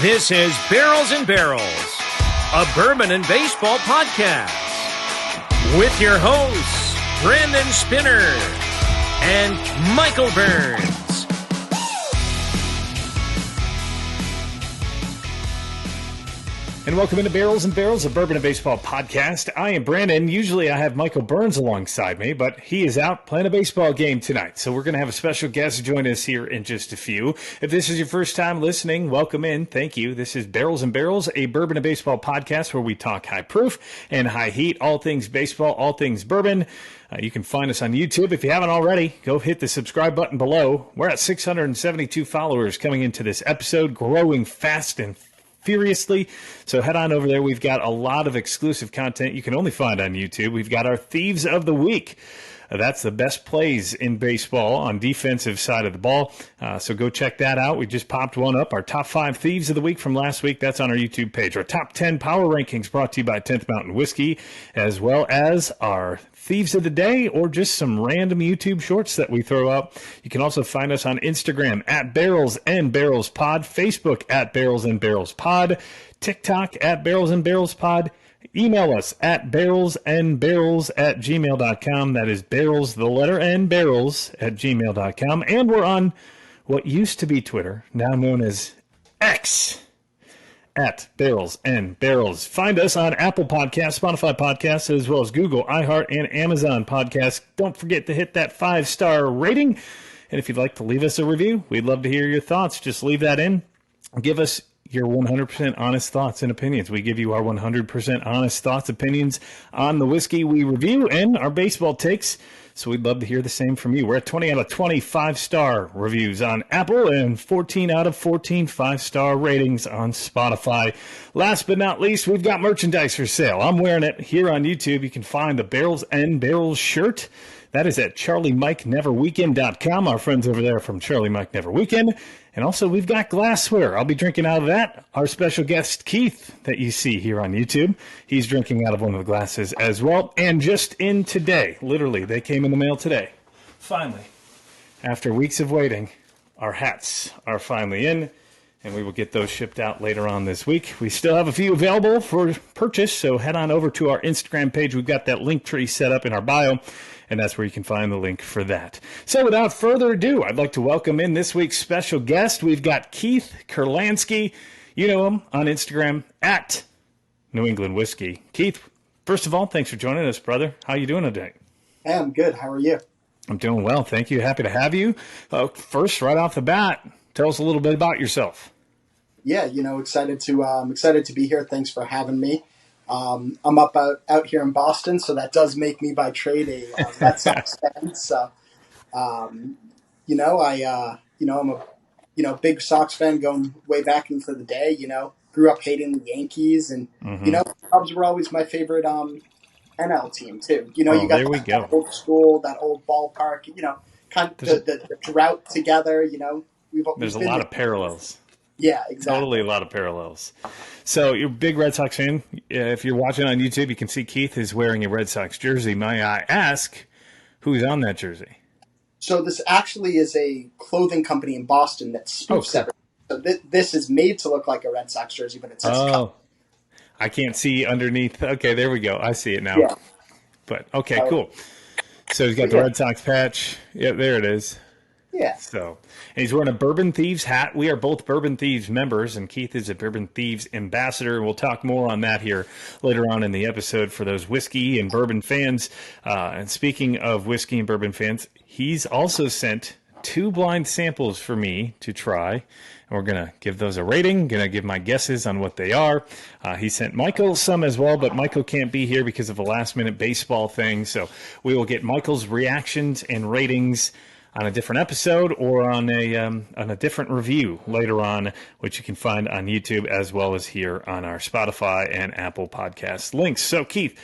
This is Barrels and Barrels, a bourbon and baseball podcast, with your hosts, Brandon Spinner and Michael Burns. And welcome into Barrels and Barrels, a bourbon and baseball podcast. I am Brandon. Usually I have Michael Burns alongside me, but he is out playing a baseball game tonight. So we're going to have a special guest join us here in just a few. If this is your first time listening, welcome in. Thank you. This is Barrels and Barrels, a bourbon and baseball podcast where we talk high proof and high heat, all things baseball, all things bourbon. You can find us on YouTube. If you haven't already, go hit the subscribe button below. We're at 672 followers coming into this episode, growing fast and furiously. So head on over there. We've got a lot of exclusive content you can only find on YouTube. We've got our Thieves of the Week. That's the best plays in baseball on defensive side of the ball. So go check that out. We just popped one up. Our top 5 Thieves of the Week from last week. That's on our YouTube page. Our top 10 power rankings brought to you by 10th Mountain Whiskey, as well as our Thieves of the Day, or just some random YouTube shorts that we throw up. You can also find us on Instagram at Barrels and Barrels Pod, Facebook at Barrels and Barrels Pod, TikTok at Barrels and Barrels Pod. Email us at barrelsandbarrels@gmail.com. That is barrels, the letter N, barrels @gmail.com. And we're on what used to be Twitter, now known as X, at Barrels and Barrels. Find us on Apple Podcasts, Spotify Podcasts, as well as Google, iHeart, and Amazon Podcasts. Don't forget to hit that 5-star rating. And if you'd like to leave us a review, we'd love to hear your thoughts. Just leave that in. Give us your 100% honest thoughts and opinions. We give you our 100% honest thoughts, opinions on the whiskey we review and our baseball takes. So we'd love to hear the same from you. We're at 20 out of 20 5-star reviews on Apple and 14 out of 14 5-star ratings on Spotify. Last but not least, we've got merchandise for sale. I'm wearing it here on YouTube. You can find the Barrels and Barrels shirt. That is at CharlieMikeNeverWeekend.com. Our friends over there from Charlie Mike Never Weekend. And also, we've got glassware. I'll be drinking out of that. Our special guest, Keith, that you see here on YouTube, he's drinking out of one of the glasses as well. And just in today, literally, they came in the mail today. Finally, after weeks of waiting, our hats are finally in, and we will get those shipped out later on this week. We still have a few available for purchase, so head on over to our Instagram page. We've got that link tree set up in our bio, and that's where you can find the link for that. So without further ado, I'd like to welcome in this week's special guest. We've got Keith Kurlansky. You know him on Instagram at New England Whiskey. Keith, first of all, thanks for joining us, brother. How you doing today? Hey, I'm good. How are you? I'm doing well. Thank you. Happy to have you. First, right off the bat, tell us a little bit about yourself. Yeah, excited to be here. Thanks for having me. I'm out here in Boston, so that does make me by trade a Red Sox fan. So, I'm a big Sox fan going way back into the day. Grew up hating the Yankees, and Cubs were always my favorite NL team too. You got there we go. That old school, that old ballpark. Kind of the drought together. There's a lot of parallels. Yeah, exactly. Totally a lot of parallels. So you're a big Red Sox fan. If you're watching on YouTube, you can see Keith is wearing a Red Sox jersey. May I ask who's on that jersey? So this actually is a clothing company in Boston that spoofs everything. So this is made to look like a Red Sox jersey, but it says Cup. I can't see underneath. Okay, there we go. I see it now. Yeah. But, okay, cool. So he's got the Red Sox patch. Yeah, there it is. Yeah. So, and he's wearing a Bourbon Thieves hat. We are both Bourbon Thieves members, and Keith is a Bourbon Thieves ambassador. We'll talk more on that here later on in the episode for those whiskey and bourbon fans. And speaking of whiskey and bourbon fans, he's also sent 2 blind samples for me to try. And we're going to give those a rating, going to give my guesses on what they are. He sent Michael some as well, but Michael can't be here because of a last-minute baseball thing. So we will get Michael's reactions and ratings on a different episode or on a different review later on, which you can find on YouTube as well as here on our Spotify and Apple Podcast links. So, Keith,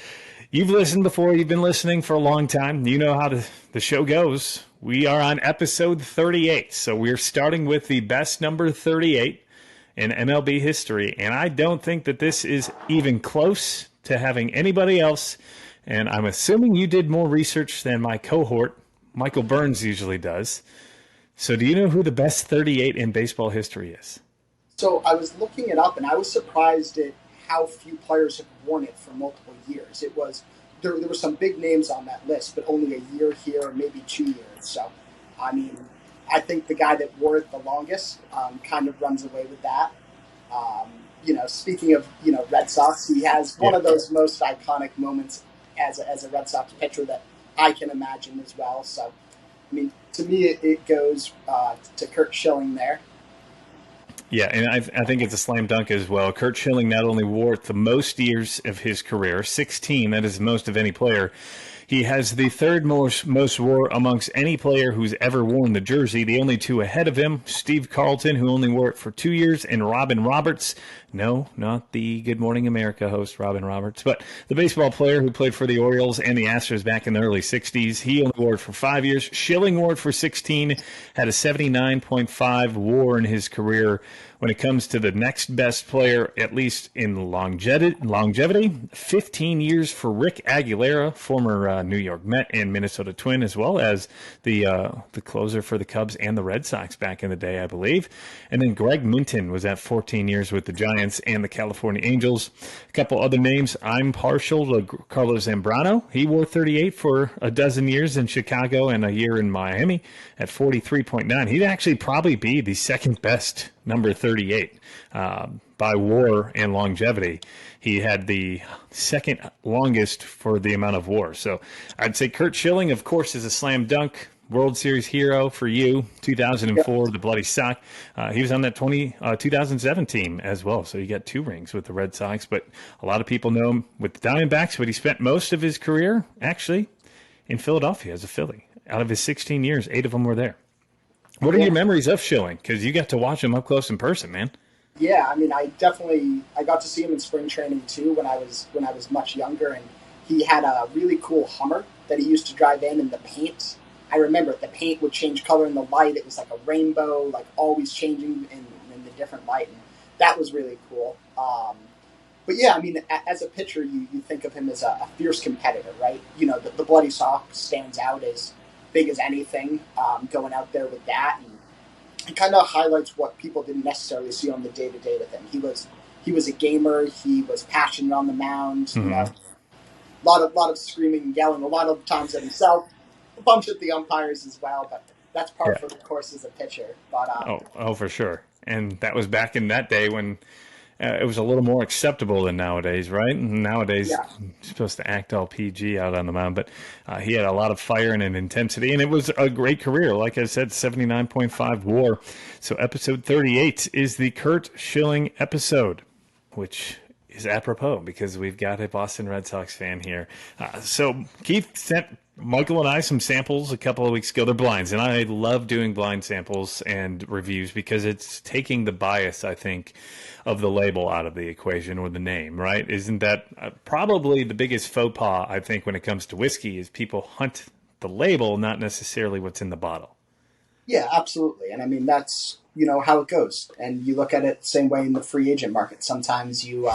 you've listened before. You've been listening for a long time. You know how the show goes. We are on episode 38, so we're starting with the best number 38 in MLB history, and I don't think that this is even close to having anybody else, and I'm assuming you did more research than my cohort, Michael Burns, usually does. So do you know who the best 38 in baseball history is? So I was looking it up, and I was surprised at how few players have worn it for multiple years. It was there were some big names on that list, but only a year here, maybe 2 years. So, I mean, I think the guy that wore it the longest kind of runs away with that. Speaking of Red Sox, he has one of those most iconic moments as a Red Sox pitcher that I can imagine as well. So, I mean, to me, it goes to Curt Schilling there. Yeah, and I think it's a slam dunk as well. Curt Schilling not only wore it the most years of his career, 16, that is most of any player. He has the third most wore amongst any player who's ever worn the jersey. The only two ahead of him, Steve Carlton, who only wore it for 2 years, and Robin Roberts. No, not the Good Morning America host, Robin Roberts, but the baseball player who played for the Orioles and the Astros back in the early 60s. He only wore it for 5 years. Schilling wore it for 16, had a 79.5 WAR in his career. When it comes to the next best player, at least in longevity, 15 years for Rick Aguilera, former New York Met and Minnesota Twin, as well as the closer for the Cubs and the Red Sox back in the day, I believe. And then Greg Minton was at 14 years with the Giants and the California Angels. A couple other names. I'm partial to Carlos Zambrano. He wore 38 for a dozen years in Chicago and a year in Miami at 43.9. He'd actually probably be the second best number 38 by WAR and longevity. He had the second longest for the amount of WAR. So I'd say Curt Schilling, of course, is a slam dunk. World Series hero for you, 2004, the Bloody Sock. He was on that 2007 team as well, so he got 2 rings with the Red Sox. But a lot of people know him with the Diamondbacks, but he spent most of his career actually in Philadelphia as a Philly. Out of his 16 years, 8 of them were there. What are your memories of Schilling? Because you got to watch him up close in person, man. Yeah, I mean, I got to see him in spring training too when I was much younger, and he had a really cool Hummer that he used to drive in, and the paint. I remember the paint would change color in the light. It was like a rainbow, like always changing in the different light, and that was really cool. But yeah, I mean, as a pitcher, you think of him as a fierce competitor, right? The Bloody Sock stands out as big as anything, going out there with that, and it kind of highlights what people didn't necessarily see on the day-to-day with him. He was a gamer. He was passionate on the mound. Mm-hmm. A lot of screaming and yelling, a lot of times at himself, a bunch at the umpires as well. But that's par for the course as a pitcher. But oh, for sure. And that was back in that day when it was a little more acceptable than nowadays, right? Nowadays, you're supposed to act all PG out on the mound, but he had a lot of fire and an intensity, and it was a great career. Like I said, 79.5 WAR. So episode 38 is the Curt Schilling episode, which is apropos because we've got a Boston Red Sox fan here. So Keith sent Michael and I some samples a couple of weeks ago. They're blinds, and I love doing blind samples and reviews because it's taking the bias, I think, of the label out of the equation, or the name, right? Isn't that probably the biggest faux pas, I think, when it comes to whiskey, is people hunt the label, not necessarily what's in the bottle. Yeah, absolutely. And I mean, that's, how it goes. And you look at it the same way in the free agent market. Sometimes you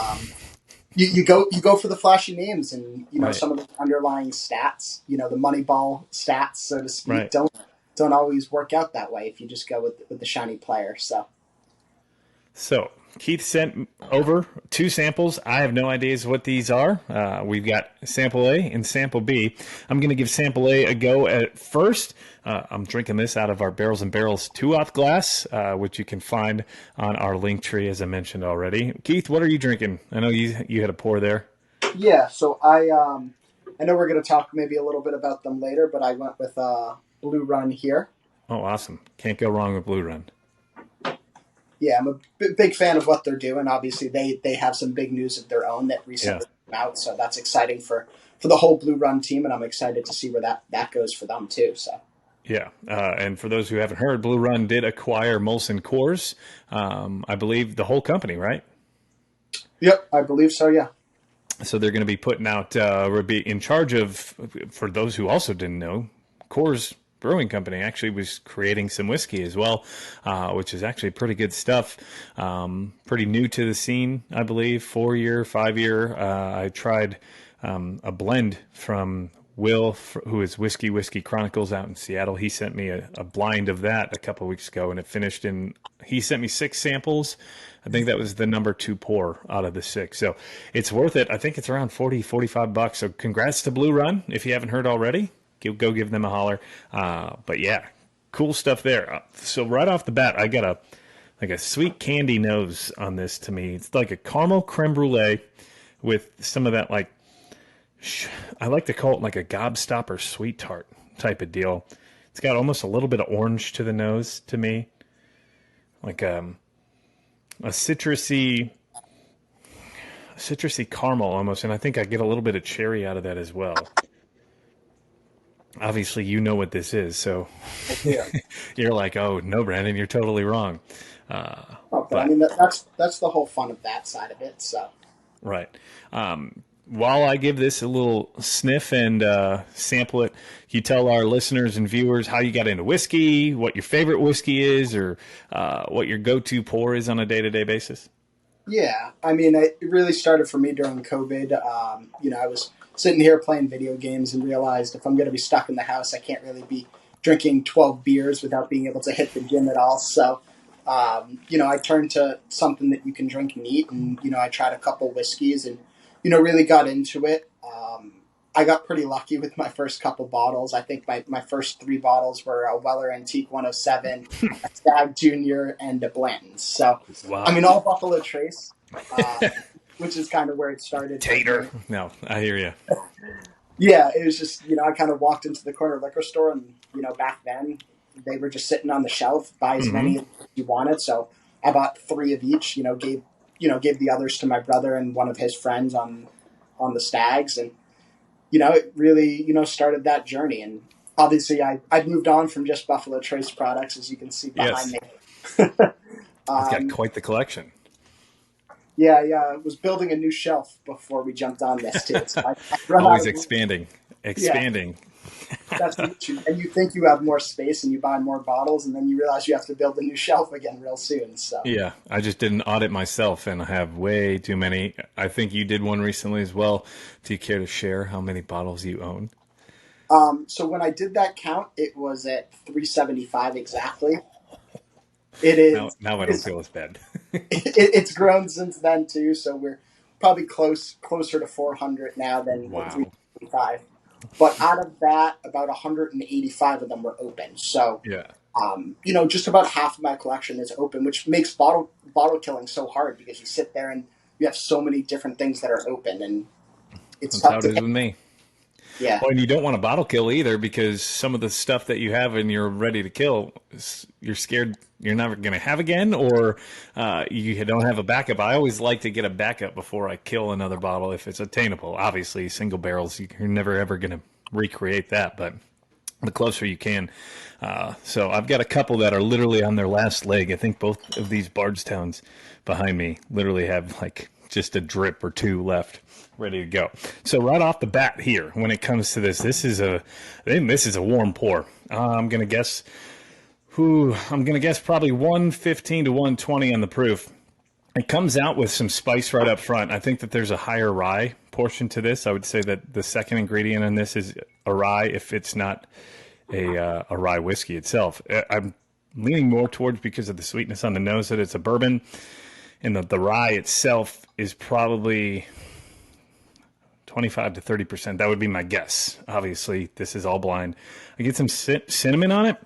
go for the flashy names, and some of the underlying stats, the Moneyball stats, so to speak, don't always work out that way if you just go with the shiny player. So Keith sent over 2 samples. I have no idea what these are. We've got sample A and sample B. I'm going to give sample A a go at first. I'm drinking this out of our Barrels and Barrels 2-ounce glass, which you can find on our link tree, as I mentioned already. Keith, what are you drinking? I know you had a pour there. Yeah, so I know we're going to talk maybe a little bit about them later, but I went with Blue Run here. Oh, awesome. Can't go wrong with Blue Run. Yeah, I'm a big fan of what they're doing. Obviously, they have some big news of their own that recently came out, so that's exciting for the whole Blue Run team, and I'm excited to see where that goes for them too. So. Yeah, and for those who haven't heard, Blue Run did acquire Molson Coors, I believe the whole company, right? Yep, I believe so, yeah. So they're going to be putting out, be in charge of, for those who also didn't know, Coors Brewing Company actually was creating some whiskey as well, which is actually pretty good stuff. Pretty new to the scene, I believe, 4-year, 5-year. I tried a blend from Will, who is Whiskey Chronicles out in Seattle, he sent me a blind of that a couple of weeks ago, and it finished in. He sent me 6 samples. I think that was the number 2 pour out of the 6. So it's worth it. I think it's around $40-$45. So congrats to Blue Run. If you haven't heard already, go give them a holler. But yeah, cool stuff there. So right off the bat, I got a sweet candy nose on this to me. It's like a caramel creme brulee with some of that, like, I like to call it like a gobstopper sweet tart type of deal. It's got almost a little bit of orange to the nose to me. Like a citrusy caramel almost, and I think I get a little bit of cherry out of that as well. Obviously, you know what this is, so Yeah. you're like, oh, no, Brandon, you're totally wrong. But I mean, that's the whole fun of that side of it. So right. While I give this a little sniff and sample it, you tell our listeners and viewers how you got into whiskey, what your favorite whiskey is, or what your go-to pour is on a day-to-day basis? yeah, I mean, it really started for me during COVID. I was sitting here playing video games and realized if I'm going to be stuck in the house, I can't really be drinking 12 beers without being able to hit the gym at all. So, I turned to something that you can drink and eat, and I tried a couple whiskeys and really got into it. I got pretty lucky with my first couple bottles. I think my first 3 bottles were a Weller Antique 107, a Stag Junior, and a Blanton's. So, wow. I mean, all Buffalo Trace, which is kind of where it started. Tater. No, I hear you. Yeah, it was just, I kind of walked into the corner liquor store and, back then they were just sitting on the shelf, buy as many as you wanted. So I bought 3 of each, gave the others to my brother and one of his friends on the Stags. And, it really, started that journey. And obviously I'd moved on from just Buffalo Trace products, as you can see behind me. It's got quite the collection. Yeah. I was building a new shelf before we jumped on this too. So Always expanding. Yeah. That's what and you think you have more space and you buy more bottles, and then you realize you have to build a new shelf again real soon. So yeah, I just did an audit myself, and I have way too many. I think you did one recently as well. Do you care to share how many bottles you own? So when I did that count, it was at 375 exactly. It is now I don't feel as bad. It's grown since then too, so we're probably closer to 400 now than 375. But out of that, about 185 of them were open. So, yeah. Just about half of my collection is open, which makes bottle killing so hard because you sit there and you have so many different things that are open, and it's That's how it is with me. Yeah. Well, and you don't want to bottle kill either, because some of the stuff that you have and you're ready to kill, you're scared you're never going to have again, or you don't have a backup. I always like to get a backup before I kill another bottle if it's attainable. Obviously, single barrels, you're never ever going to recreate that, but the closer you can. So I've got a couple that are literally on their last leg. I think both of these Bardstowns behind me literally have like just a drip or 2 left, ready to go. So right off the bat here, when it comes to this is a warm pour. I'm gonna guess probably 115 to 120 on the proof. It comes out with some spice right up front. I think that there's a higher rye portion to this. I would say that the second ingredient in this is a rye, if it's not a rye whiskey itself. I'm leaning more towards, because of the sweetness on the nose, that it's a bourbon, and the rye itself is probably 25 to 30%. That would be my guess. Obviously, this is all blind. I get some cinnamon on it.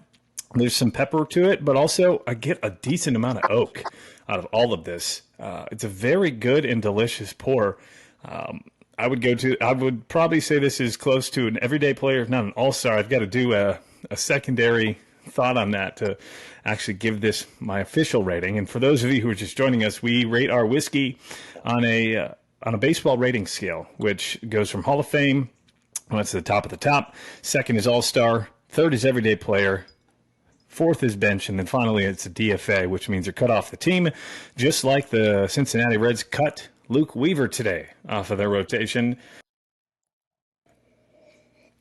There's some pepper to it, but also I get a decent amount of oak out of all of this. It's a very good and delicious pour. I would probably say this is close to an everyday player, if not an all-star. I've got to do a secondary thought on that to actually give this my official rating. And for those of you who are just joining us, we rate our whiskey on a baseball rating scale, which goes from Hall of Fame, that's the top of the top. Second is all-star. Third is everyday player. Fourth is bench, and then finally it's a DFA, which means you're cut off the team, just like the Cincinnati Reds cut Luke Weaver today off of their rotation.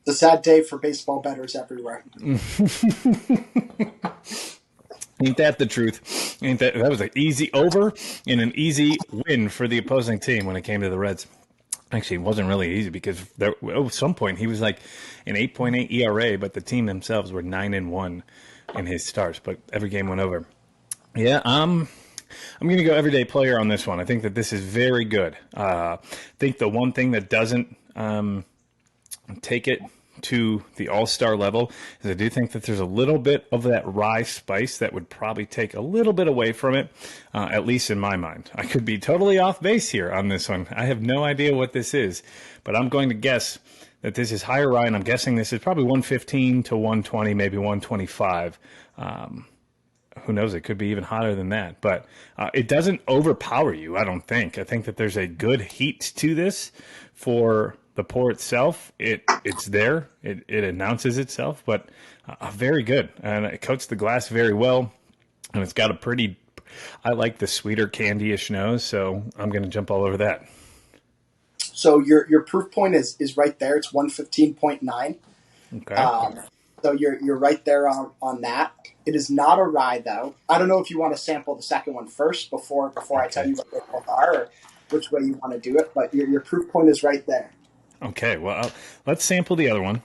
It's a sad day for baseball bettors everywhere. Ain't that the truth? That was an easy over and an easy win for the opposing team when it came to the Reds. Actually, it wasn't really easy because there, at some point he was like an 8.8 ERA, but the team themselves were 9-1 in his starts. But every game went over. Yeah, I'm going to go everyday player on this one. I think that this is very good. I think the one thing that doesn't take it to the all-star level is I do think that there's a little bit of that rye spice that would probably take a little bit away from it, at least in my mind. I could be totally off base here on this one. I have no idea what this is, but I'm going to guess that this is higher rye, and I'm guessing this is probably 115 to 120, maybe 125. Who knows? It could be even hotter than that. But it doesn't overpower you, I don't think. I think that there's a good heat to this for the pour itself. It's there. It announces itself, but very good. And it coats the glass very well. And it's got a pretty, I like the sweeter candy-ish nose, so I'm going to jump all over that. So your proof point is right there. It's 115.9. Okay. So you're right there on that. It is not a rye, though. I don't know if you want to sample the second one first before I tell you what they both are, or which way you want to do it. But your proof point is right there. Okay, well, let's sample the other one.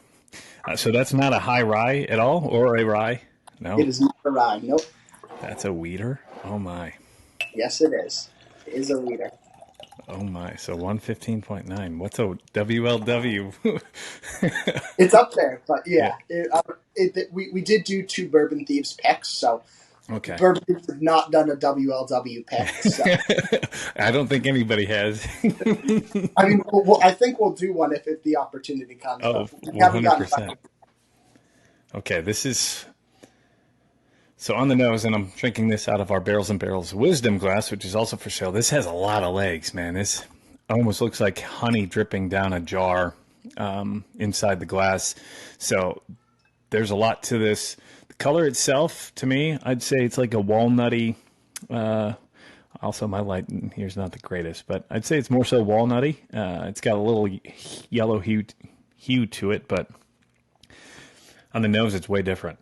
So that's not a high rye at all, or a rye? No? It is not a rye. Nope. That's a weeder? Oh, my. Yes, it is. It is a weeder. Oh, my. So 115.9. What's a WLW? It's up there, but yeah. We did do 2 Bourbon Thieves picks, so okay. Bourbon Thieves have not done a WLW pick. So. I don't think anybody has. I mean, I think we'll do one if the opportunity comes. Oh, 100%. Okay, this is... So on the nose, and I'm drinking this out of our Barrels and Barrels Wisdom glass, which is also for sale. This has a lot of legs, man. This almost looks like honey dripping down a jar inside the glass. So there's a lot to this. The color itself, to me, I'd say it's like a walnutty. Also, my light in here is not the greatest, but I'd say it's more so walnutty. It's got a little yellow hue to it, but on the nose, it's way different.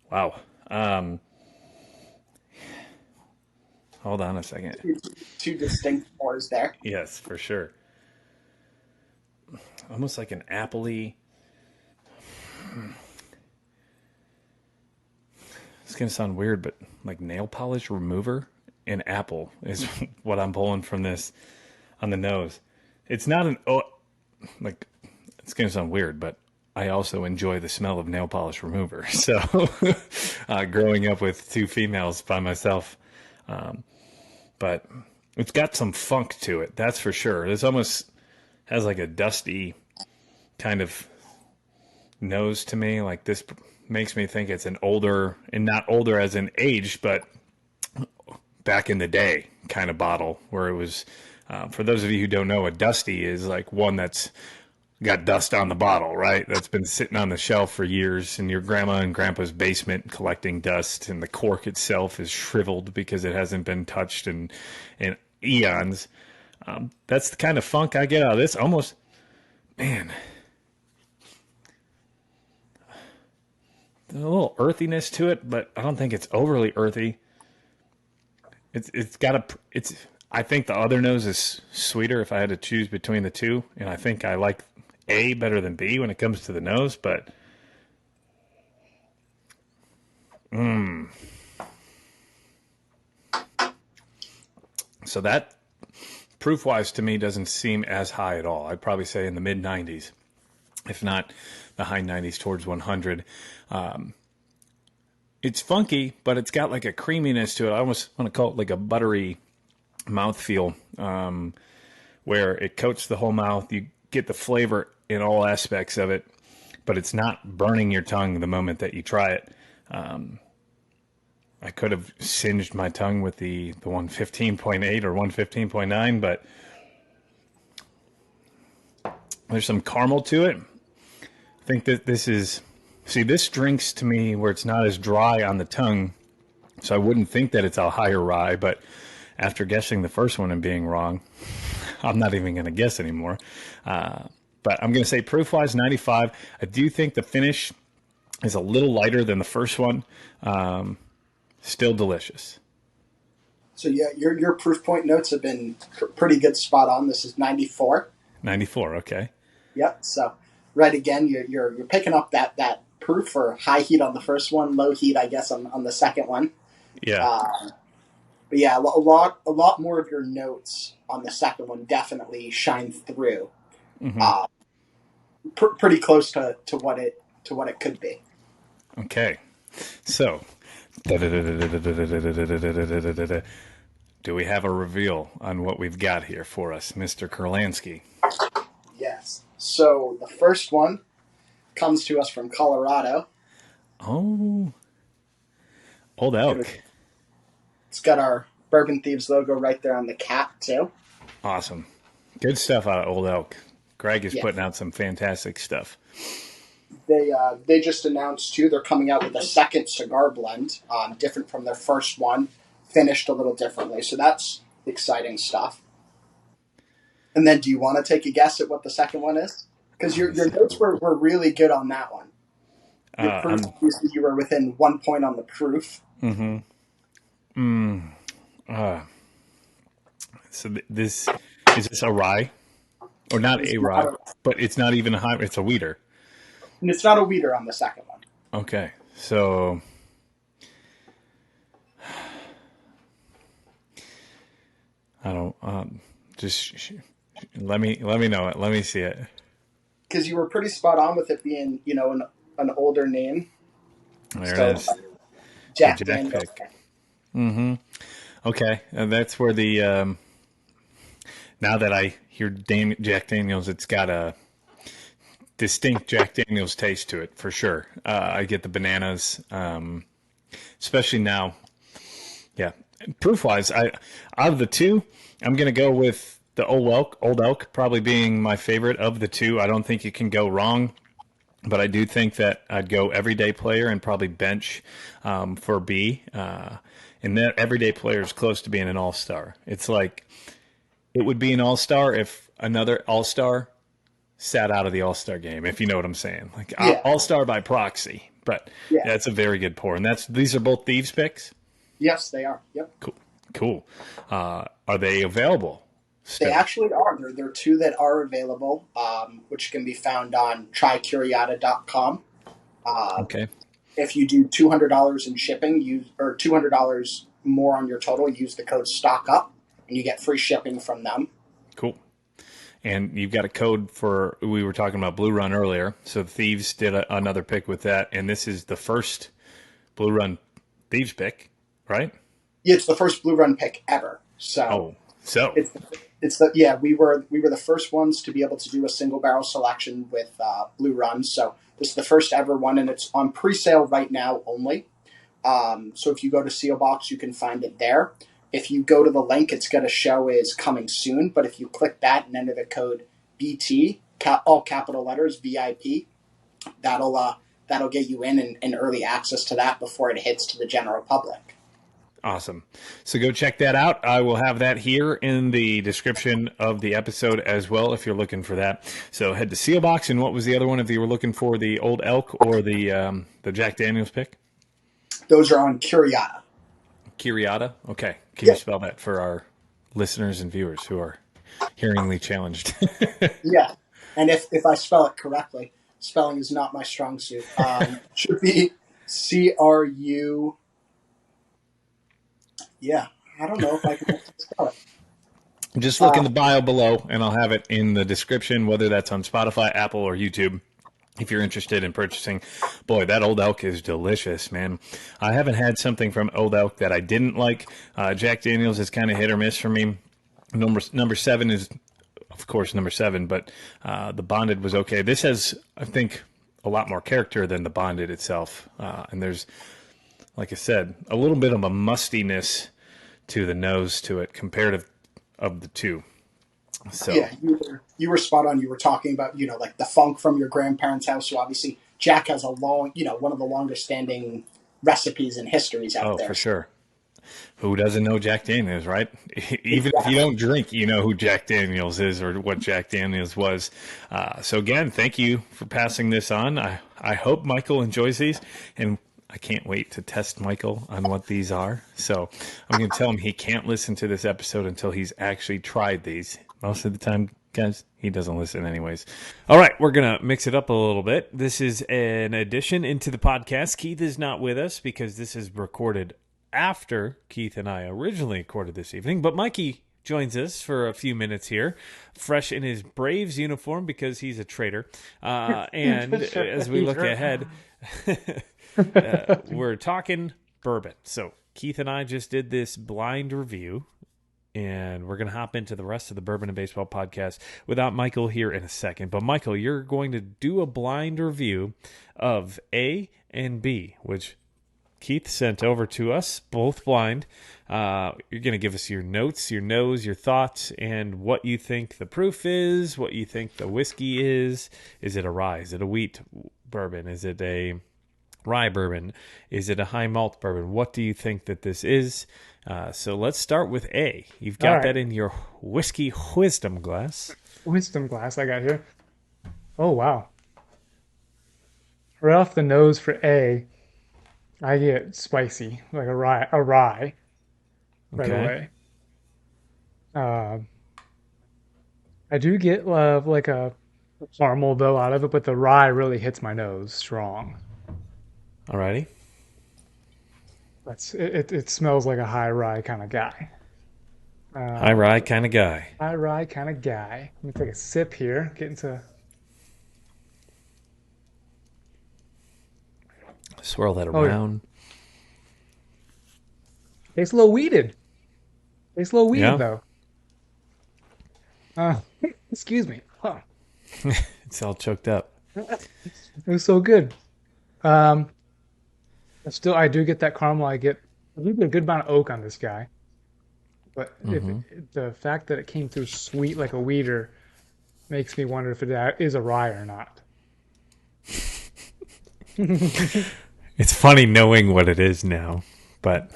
Wow. Hold on a second. Two distinct pours there. Yes, for sure. Almost like an appley. It's going to sound weird, but like nail polish remover and apple is what I'm pulling from this on the nose. It's not like, it's going to sound weird, but I also enjoy the smell of nail polish remover. So growing up with 2 females by myself, but it's got some funk to it. That's for sure. This almost has like a dusty kind of nose to me. Like this makes me think it's an older, and not older as in age, but back in the day kind of bottle where it was, for those of you who don't know, a dusty is like one that's got dust on the bottle, right? That's been sitting on the shelf for years in your grandma and grandpa's basement collecting dust, and the cork itself is shriveled because it hasn't been touched in eons. That's the kind of funk I get out of this. Almost, man, there's a little earthiness to it, but I don't think it's overly earthy. I think the other nose is sweeter if I had to choose between the two, and I think I like A better than B when it comes to the nose, but so that proof-wise to me doesn't seem as high at all. I'd probably say in the mid-90s, if not the high 90s towards 100. It's funky, but it's got like a creaminess to it. I almost want to call it like a buttery mouthfeel, where it coats the whole mouth. You get the flavor in all aspects of it, but it's not burning your tongue the moment that you try it. I could have singed my tongue with the 115.8 or 115.9, but there's some caramel to it. I think that this drinks to me where it's not as dry on the tongue, so I wouldn't think that it's a higher rye, but after guessing the first one and being wrong, I'm not even going to guess anymore. But I'm going to say proof-wise 95. I do think the finish is a little lighter than the first one. Still delicious. So yeah, your proof point notes have been pretty good, spot on. This is 94. 94. Okay. Yep. So right again, you're picking up that proof for high heat on the first one, low heat, I guess, on the second one. Yeah. But yeah, a lot more of your notes on the second one definitely shine through. Mm-hmm. Pretty close to what it could be. Okay. So, do we have a reveal on what we've got here for us, Mr. Kurlansky? Yes. So the first one comes to us from Colorado. Oh, Old Elk. It's got our Bourbon Thieves logo right there on the cap too. Awesome. Good stuff out of Old Elk. Greg is putting out some fantastic stuff. They just announced too they're coming out with a second cigar blend, different from their first one, finished a little differently. So that's exciting stuff. And then, do you want to take a guess at what the second one is? Because your notes were really good on that one. Your proof, you were within 1 point on the proof. Mm-hmm. So this is this a rye, or not a rye, but it's not even a high. It's a wheater. And it's not a wheater on the second one. Okay, so I don't. Just let me know it. Let me see it. Because you were pretty spot on with it being, an older name. There it is. Jack Daniels. Mm-hmm. Okay, and that's where the now that I hear Jack Daniels, it's got a distinct Jack Daniels taste to it for sure. I get the bananas, especially now. Yeah, proof wise, out of the two, I'm gonna go with the Old Elk probably being my favorite of the two. I don't think you can go wrong. But I do think that I'd go everyday player and probably bench for B. And that everyday player is close to being an all-star. It's like it would be an all-star if another all-star sat out of the all-star game, if you know what I'm saying. Like all-star by proxy. But that's a very good pour. And these are both Thieves picks? Yes, they are. Yep. Cool. Are they available? They actually are. There are two that are available, which can be found on trycuriata.com. Okay. If you do $200 in shipping, or $200 more on your total, use the code STOCKUP, and you get free shipping from them. Cool. And you've got a code for, we were talking about Blue Run earlier, so Thieves did another pick with that, and this is the first Blue Run Thieves pick, right? Yeah, it's the first Blue Run pick ever. So we were the first ones to be able to do a single barrel selection with Blue Run. So this is the first ever one, and it's on pre-sale right now only. So if you go to CO Box, you can find it there. If you go to the link, it's going to show is coming soon. But if you click that and enter the code BT, all capital letters, VIP, that'll get you in early access to that before it hits to the general public. Awesome. So go check that out. I will have that here in the description of the episode as well if you're looking for that. So head to Seal Box. And what was the other one if you were looking for the Old Elk or the Jack Daniels pick? Those are on Curiata. Curiata? Okay. Can you spell that for our listeners and viewers who are hearingly challenged? Yeah. And if I spell it correctly, spelling is not my strong suit. Should be CRU. Yeah, I don't know if I can spell it. Just look in the bio below, and I'll have it in the description, whether that's on Spotify, Apple, or YouTube, if you're interested in purchasing. Boy, that Old Elk is delicious, man. I haven't had something from Old Elk that I didn't like. Jack Daniels is kind of hit or miss for me. Number 7 is, of course, number 7, but the Bonded was okay. This has, I think, a lot more character than the Bonded itself, and there's, like I said, a little bit of a mustiness to the nose to it comparative of the two. So yeah, you were spot on. You were talking about, like the funk from your grandparents' house. So obviously Jack has a long, one of the longest standing recipes and histories out there. Oh, for sure. Who doesn't know Jack Daniels, right? Even if you don't drink, you know who Jack Daniels is or what Jack Daniels was. So again, thank you for passing this on. I hope Michael enjoys these, and I can't wait to test Michael on what these are. So I'm going to tell him he can't listen to this episode until he's actually tried these. Most of the time, Guys, he doesn't listen anyways. All right, we're going to mix it up a little bit. This is an addition into the podcast. Keith is not with us because this is recorded after Keith and I originally recorded this evening. But Mikey joins us for a few minutes here, fresh in his Braves uniform because he's a traitor. And as we look ahead, we're talking bourbon. So Keith and I just did this blind review. And we're going to hop into the rest of the Bourbon and Baseball podcast without Michael here in a second. But, Michael, you're going to do a blind review of A and B, which Keith sent over to us, both blind. You're going to give us your notes, your nose, your thoughts, and what you think the proof is, what you think the whiskey is. Is it a rye? Is it a wheat bourbon? Is it a rye bourbon? Is it a high malt bourbon? What do you think that this is? So let's start with A. You've got that in your whiskey wisdom glass. Wisdom glass I got here. Oh, wow. Right off the nose for A, I get spicy, like a rye right away. I do get like a caramel, though, out of it, but the rye really hits my nose strong. Alrighty. It smells like a high rye kind of guy. High rye kind of guy. High rye kind of guy. Let me take a sip here. Get into. Swirl that around. Tastes a little weeded. Though. Excuse me. Huh. It's all choked up. It was so good. Still, I do get that caramel. I do get a good amount of oak on this guy. But the fact that it came through sweet like a weeder makes me wonder if it is a rye or not. It's funny knowing what it is now, but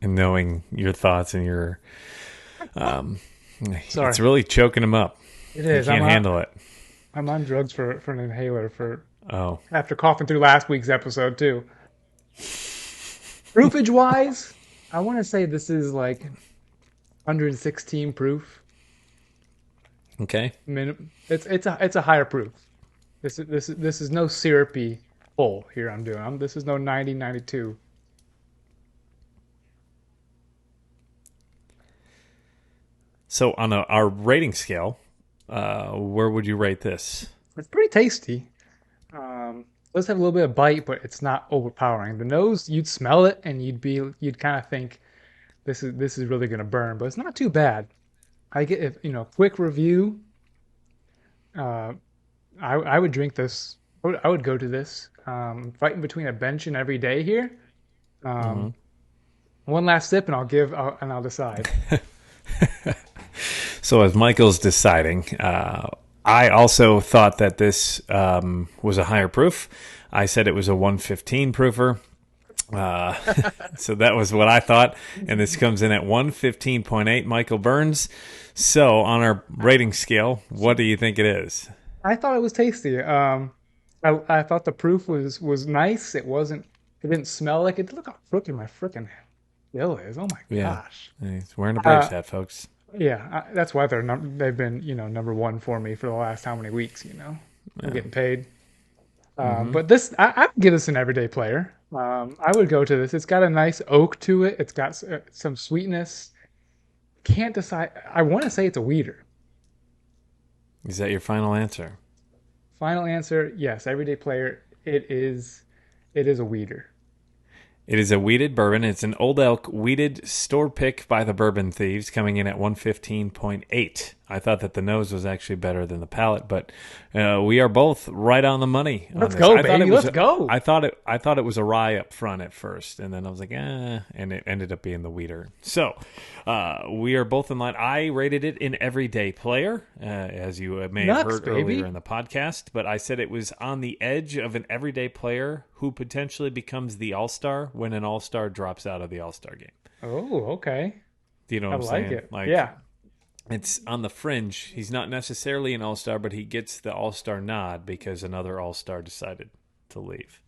and knowing your thoughts and your it's really choking him up. It is. I can't handle it. I'm on drugs for an inhaler after coughing through last week's episode too. Proofage wise, I want to say this is like 116 proof. Okay. It's a higher proof. This is no syrupy pull here I'm doing. This is no 90, 92. So on our rating scale, where would you rate this? It's pretty tasty. It does have a little bit of bite, but it's not overpowering. The nose, you'd smell it and you'd kind of think this is really going to burn, but it's not too bad. I get quick review. I would drink this. I would go to this. Fighting between a bench and every day here. One last sip and I'll decide. So as Michael's deciding, I also thought that this was a higher proof. I said it was a 115 proofer. So that was what I thought. And this comes in at 115.8. Michael Burns. So on our rating scale, what do you think it is? I thought it was tasty. I thought the proof was nice. It didn't smell like it. Look how crooked my freaking bill is. Oh my gosh. He's wearing a Braves hat, folks. Yeah, that's why they've been number one for me for the last how many weeks. I'm getting paid. But this I would give this an everyday player. I would go to this. It's got a nice oak to it. It's got some sweetness. Can't decide. I want to say it's a weeder. Is that your final answer? Final answer, yes. Everyday player. It is a weeder. It is a wheated bourbon. It's an Old Elk wheated store pick by the Bourbon Thieves, coming in at 115.8. I thought that the nose was actually better than the palate, but we are both right on the money. Let's go, baby. Let's go. I thought it was a rye up front at first, and then I was like, and it ended up being the weeder. So we are both in line. I rated it an everyday player, as you may have heard earlier in the podcast, but I said it was on the edge of an everyday player who potentially becomes the all-star when an all-star drops out of the all-star game. Oh, okay. Do you know what I'm saying? It. Yeah. It's on the fringe. He's not necessarily an all-star, but he gets the all-star nod because another all-star decided to leave.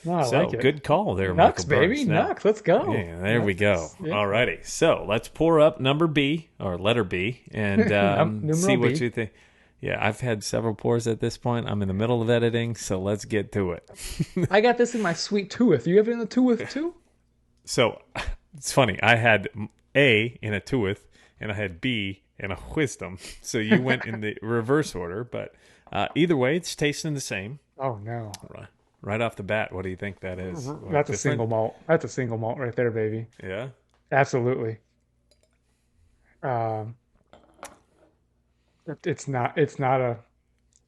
No, I So like it. good call there, Nux, Michael Burns. baby. Now- Nux. Let's go. Yeah, there we go. Yeah. Alrighty. So let's pour up number B, or letter B, and Numeral see what B. you think. Yeah, I've had several pours at this point. I'm in the middle of editing, so let's get to it. I got this in my sweet tooth. You have it in the tooth too? So it's funny. I had A in a tooth, and I had B in a wisdom. So you went in the reverse order, but either way, it's tasting the same. Oh no. Right off the bat, what do you think that is? That's a Different? single malt. That's a single malt right there, baby. Yeah. Absolutely. It's not a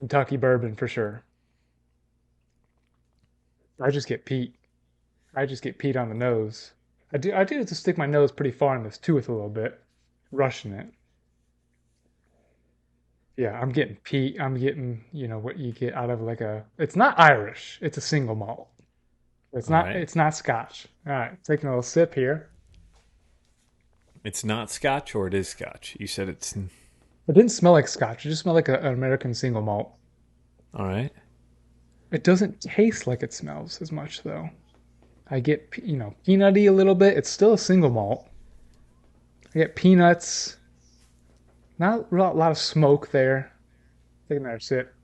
Kentucky bourbon for sure. I just get peat. I just get peat on the nose. I do have to stick my nose pretty far in this tooth a little bit, rushing it. Yeah, I'm getting peat. I'm getting, what you get out of it's not Irish. It's a single malt. It's not right. It's not Scotch. All right, taking a little sip here. It's not Scotch, or it is Scotch? You said it's... It didn't smell like Scotch. It just smelled like an American single malt. All right. It doesn't taste like it smells as much, though. I get, peanutty a little bit. It's still a single malt. I get peanuts. Not a lot of smoke there. Take another sip.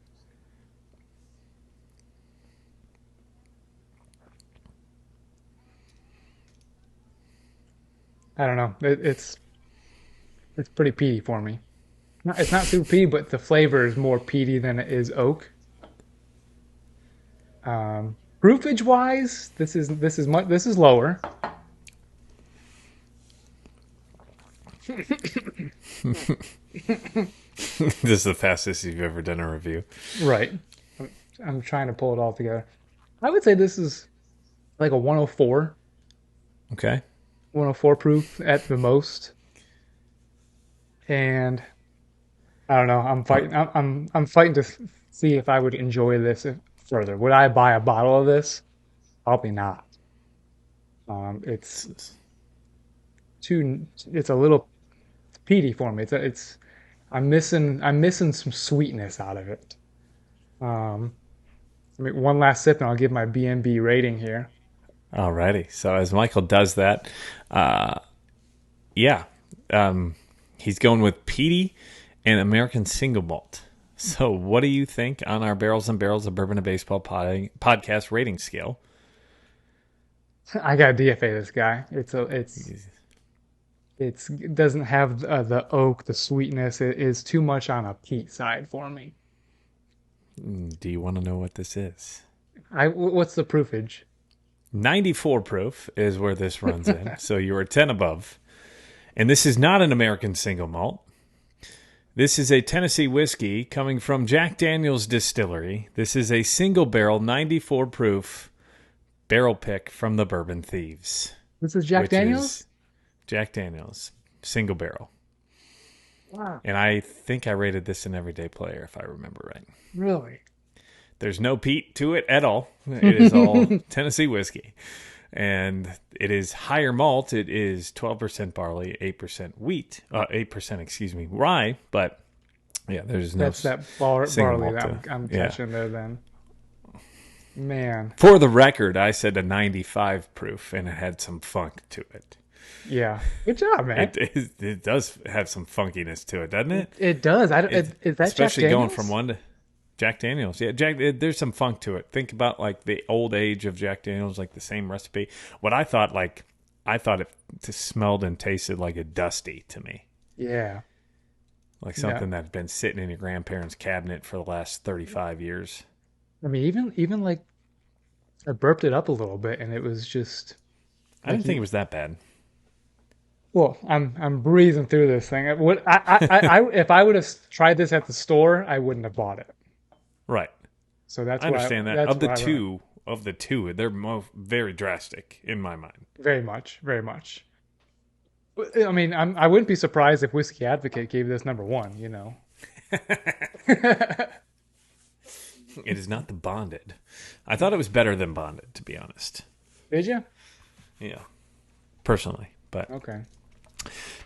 I don't know. It's pretty peaty for me. It's not super peaty, but the flavor is more peaty than it is oak. Proofage wise, this is lower. This is the fastest you've ever done a review. Right. I'm trying to pull it all together. I would say this is like a 104. Okay. 104 proof at the most. And I don't know. I'm fighting. I'm fighting to see if I would enjoy this further. Would I buy a bottle of this? Probably not. It's a little peaty for me. I'm missing some sweetness out of it. One last sip and I'll give my B&B rating here. Alrighty. So as Michael does that, he's going with peaty and American single malt. So what do you think on our Barrels and Barrels of Bourbon and Baseball podcast rating scale? I got to DFA this guy. It doesn't have the oak, the sweetness. It is too much on a peat side for me. Do you want to know what this is? What's the proofage? 94 proof is where this runs in. So you were 10 above. And this is not an American single malt. This is a Tennessee whiskey coming from Jack Daniel's Distillery. This is a single barrel, 94 proof barrel pick from the Bourbon Thieves. This is Jack Daniel's? Jack Daniel's, single barrel. Wow. And I think I rated this an everyday player, if I remember right. Really? There's no peat to it at all. It is all Tennessee whiskey. And it is higher malt. It is 12% barley, 8% wheat, 8%, rye. But yeah, there's no. That's that barley that I'm catching there. Then, man. For the record, I said a 95 proof, and it had some funk to it. Yeah, good job, man. It does have some funkiness to it, doesn't it? It does. Is that especially Jack going Daniels? from one to Jack Daniels? Yeah, there's some funk to it. Think about like the old age of Jack Daniels, like the same recipe. What I thought it smelled and tasted like a dusty to me. Yeah, like something that's been sitting in your grandparents' cabinet for the last 35 years. I mean, even like I burped it up a little bit, and it was just. I didn't think it was that bad. Well, I'm breezing through this thing. If I would have tried this at the store, I wouldn't have bought it. Right. So that's I understand that. Of the two, they're very drastic in my mind. Very much, very much. I mean, I wouldn't be surprised if Whiskey Advocate gave this number 1. You know. It is not the Bonded. I thought it was better than Bonded, to be honest. Did you? Yeah. Personally, but okay.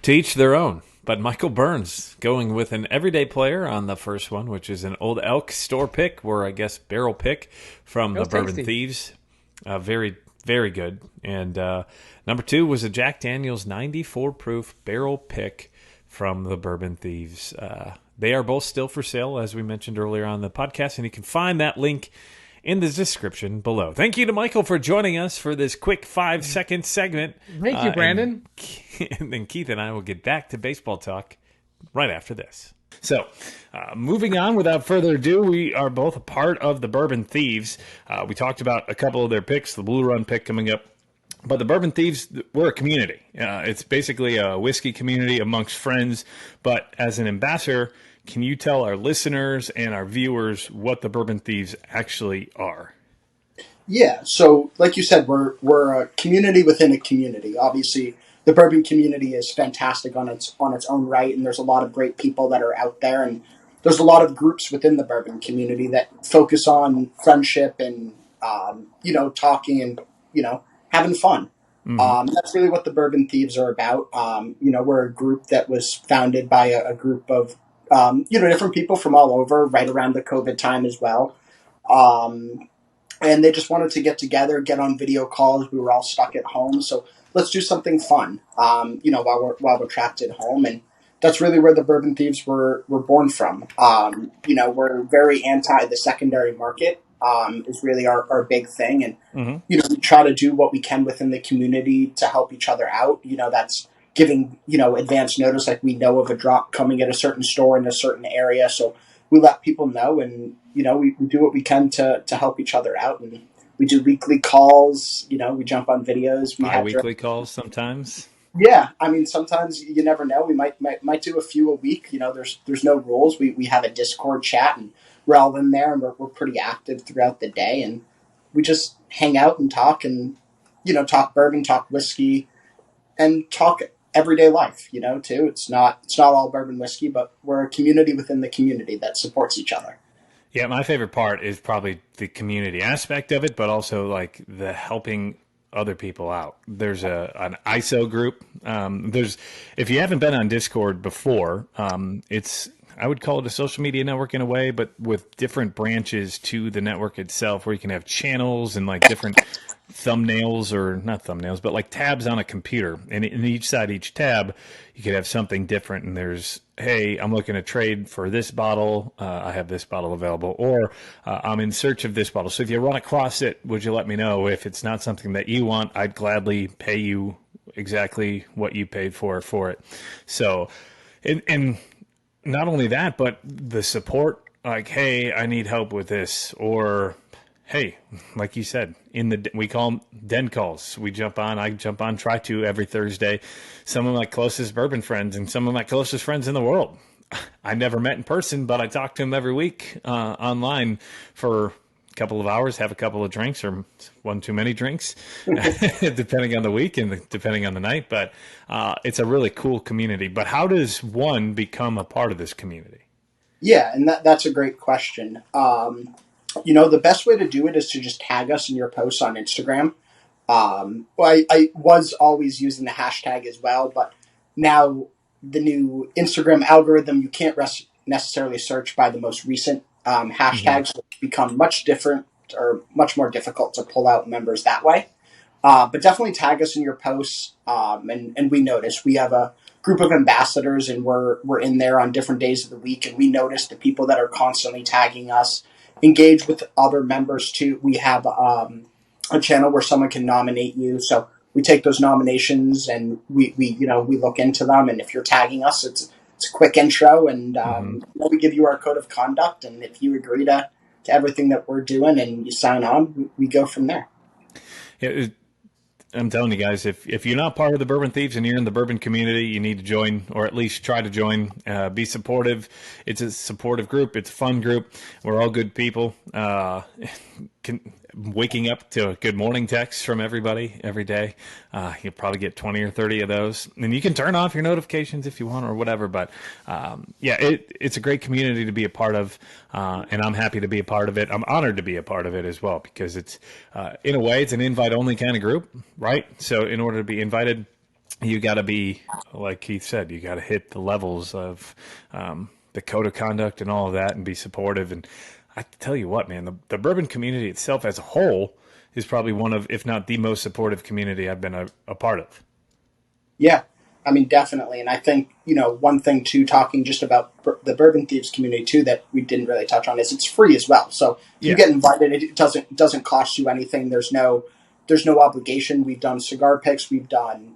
To each their own. But Michael Burns going with an everyday player on the first one, which is an Old Elk store pick, or I guess barrel pick from the Bourbon Thieves. Very, very good. And number 2 was a Jack Daniel's 94 proof barrel pick from the Bourbon Thieves. They are both still for sale, as we mentioned earlier on the podcast, and you can find that link in the description below. Thank you to Michael for joining us for this quick 5-second segment. Thank you, Brandon. And then Keith and I will get back to baseball talk right after this. So, moving on, without further ado, we are both a part of the Bourbon Thieves. We talked about a couple of their picks, the Blue Run pick coming up. But the Bourbon Thieves, we're a community. It's basically a whiskey community amongst friends. But as an ambassador, can you tell our listeners and our viewers what the Bourbon Thieves actually are? Yeah, so like you said, we're a community within a community. Obviously, the bourbon community is fantastic on its own right, and there's a lot of great people that are out there, and there's a lot of groups within the bourbon community that focus on friendship and talking and having fun. That's really what the Bourbon Thieves are about. We're a group that was founded by a group of different people from all over, right around the COVID time as well. And they just wanted to get together, get on video calls. We were all stuck at home, so let's do something fun, while we're trapped at home. And that's really where the Bourbon Thieves were born from. We're very anti the secondary market, is really our big thing. And, we try to do what we can within the community to help each other out. That's giving, advance notice, like we know of a drop coming at a certain store in a certain area. So we let people know, and, we do what we can to help each other out. And we do weekly calls, we jump on videos. We have weekly calls sometimes. Yeah. I mean, sometimes you never know. We might do a few a week. There's no rules. We have a Discord chat, and we're all in there, and we're pretty active throughout the day. And we just hang out and talk and, talk bourbon, talk whiskey, and talk everyday life, too. It's not all bourbon whiskey, but we're a community within the community that supports each other. Yeah, my favorite part is probably the community aspect of it, but also like the helping other people out. There's an ISO group. If you haven't been on Discord before, I would call it a social media network in a way, but with different branches to the network itself, where you can have channels and like different thumbnails, or not thumbnails, but like tabs on a computer. And in each tab, you could have something different. And there's, hey, I'm looking to trade for this bottle. I have this bottle available, or I'm in search of this bottle. So if you run across it, would you let me know? If it's not something that you want, I'd gladly pay you exactly what you paid for it. So, and not only that, but the support, like, hey, I need help with this, or hey, like you said, we call them den calls. I jump on, try to every Thursday. Some of my closest bourbon friends and some of my closest friends in the world, I never met in person, but I talk to them every week online for a couple of hours, have a couple of drinks, or one too many drinks, depending on the week and depending on the night. But it's a really cool community. But how does one become a part of this community? Yeah, and that's a great question. The best way to do it is to just tag us in your posts on Instagram. I was always using the hashtag as well, but now the new Instagram algorithm, you can't necessarily search by the most recent hashtags, so it's become much different or much more difficult to pull out members that way. But definitely tag us in your posts, and we notice we have a group of ambassadors, and we're in there on different days of the week, and we notice the people that are constantly tagging us. Engage with other members too. We have a channel where someone can nominate you. So we take those nominations and we look into them. And if you're tagging us, it's a quick intro, and we give you our code of conduct. And if you agree to everything that we're doing and you sign on, we go from there. Yeah, I'm telling you guys, if you're not part of the Bourbon Thieves and you're in the bourbon community, you need to join, or at least try to join. Be supportive. It's a supportive group. It's a fun group. We're all good people. Waking up to a good morning text from everybody every day. You'll probably get 20 or 30 of those. And you can turn off your notifications if you want or whatever. But it's a great community to be a part of. And I'm happy to be a part of it. I'm honored to be a part of it as well, because it's, in a way, it's an invite-only kind of group, right? So in order to be invited, you got to be, like Keith said, you got to hit the levels of the code of conduct and all of that and be supportive. And I tell you what, man, the bourbon community itself as a whole is probably one of, if not the most supportive community I've been a part of. Yeah, I mean, definitely. And I think, one thing too, talking just about the Bourbon Thieves community too, that we didn't really touch on is it's free as well. So if you get invited, it doesn't cost you anything. There's no obligation. We've done cigar picks. We've done,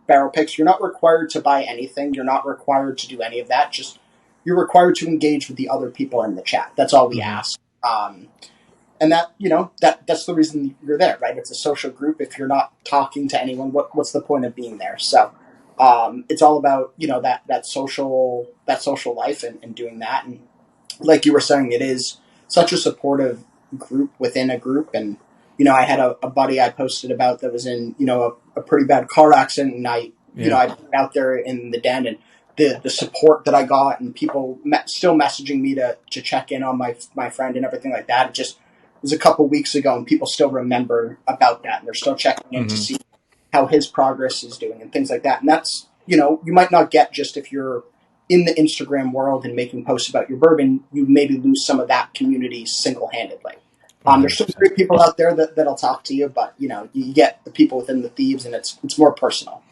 barrel picks. You're not required to buy anything. You're not required to do any of that. Just you're required to engage with the other people in the chat. That's all we ask. And that, that's the reason you're there, right? It's a social group. If you're not talking to anyone, what's the point of being there? So it's all about, that social life and doing that. And like you were saying, it is such a supportive group within a group. And, I had a buddy I posted about that was in, a pretty bad car accident. And I went out there in the den, and the support that I got, and people still messaging me to check in on my friend and everything like that. It was a couple weeks ago, and people still remember about that, and they're still checking in to see how his progress is doing and things like that. And that's, you might not get just if you're in the Instagram world and making posts about your bourbon, you maybe lose some of that community single-handedly. There's some great people out there that'll talk to you, but, you get the people within the Thieves, and it's more personal.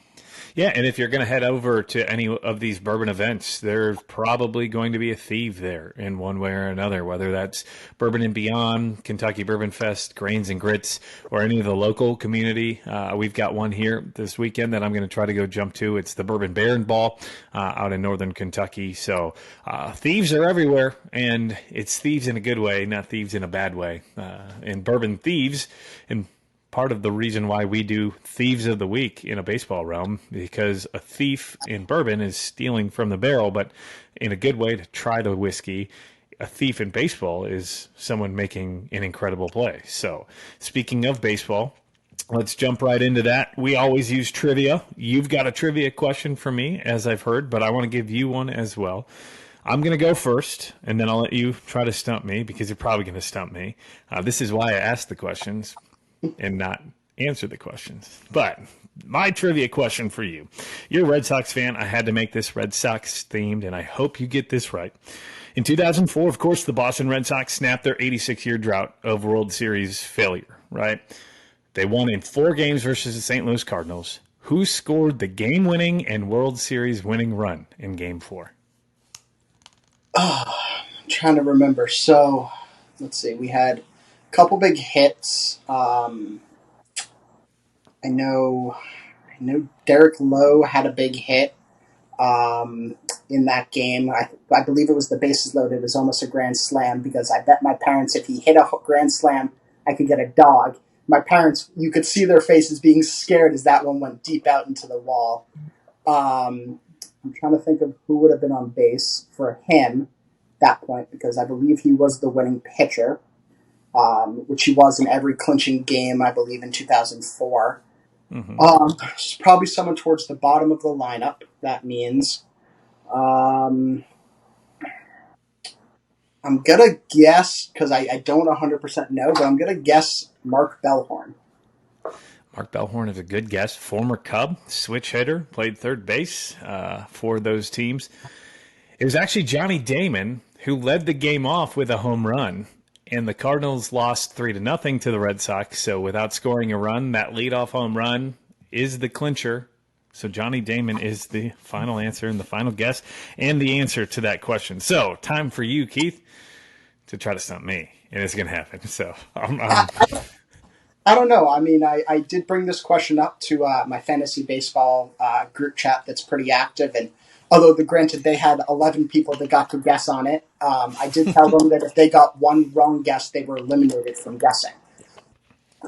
Yeah, and if you're going to head over to any of these bourbon events, there's probably going to be a thief there in one way or another, whether that's Bourbon and Beyond, Kentucky Bourbon Fest, Grains and Grits, or any of the local community. We've got one here this weekend that I'm going to try to go jump to. It's the Bourbon Baron Ball out in northern Kentucky. So thieves are everywhere, and it's thieves in a good way, not thieves in a bad way. And Bourbon Thieves, and part of the reason why we do Thieves of the Week in a baseball realm, because a thief in bourbon is stealing from the barrel, but in a good way to try the whiskey. A thief in baseball is someone making an incredible play. So speaking of baseball, let's jump right into that. We always use trivia. You've got a trivia question for me, as I've heard, but I want to give you one as well. I'm going to go first, and then I'll let you try to stump me, because you're probably going to stump me. This is why I asked the questions and not answer the questions. But my trivia question for you. You're a Red Sox fan. I had to make this Red Sox themed, and I hope you get this right. In 2004, of course, the Boston Red Sox snapped their 86-year drought of World Series failure, right? They won in 4 games versus the St. Louis Cardinals. Who scored the game-winning and World Series winning run in Game 4? I'm trying to remember. So, let's see. We had couple big hits. I know Derek Lowe had a big hit in that game. I believe it was the bases loaded. It was almost a grand slam, because I bet my parents if he hit a grand slam, I could get a dog. My parents, you could see their faces being scared as that one went deep out into the wall. I'm trying to think of who would have been on base for him at that point, because I believe he was the winning pitcher. Which he was in every clinching game, I believe, in 2004. Probably someone towards the bottom of the lineup, that means. I'm going to guess, because I don't 100% know, but I'm going to guess Mark Bellhorn. Mark Bellhorn is a good guess. Former Cub, switch hitter, played third base for those teams. It was actually Johnny Damon who led the game off with a home run. And the Cardinals lost 3-0 to the Red Sox. So without scoring a run, that leadoff home run is the clincher. So Johnny Damon is the final answer and the final guess and the answer to that question. So time for you, Keith, to try to stump me. And it's going to happen. So I don't know. I mean, I did bring this question up to my fantasy baseball group chat that's pretty active. And although, granted, they had 11 people that got to guess on it, I did tell them that if they got one wrong guess, they were eliminated from guessing.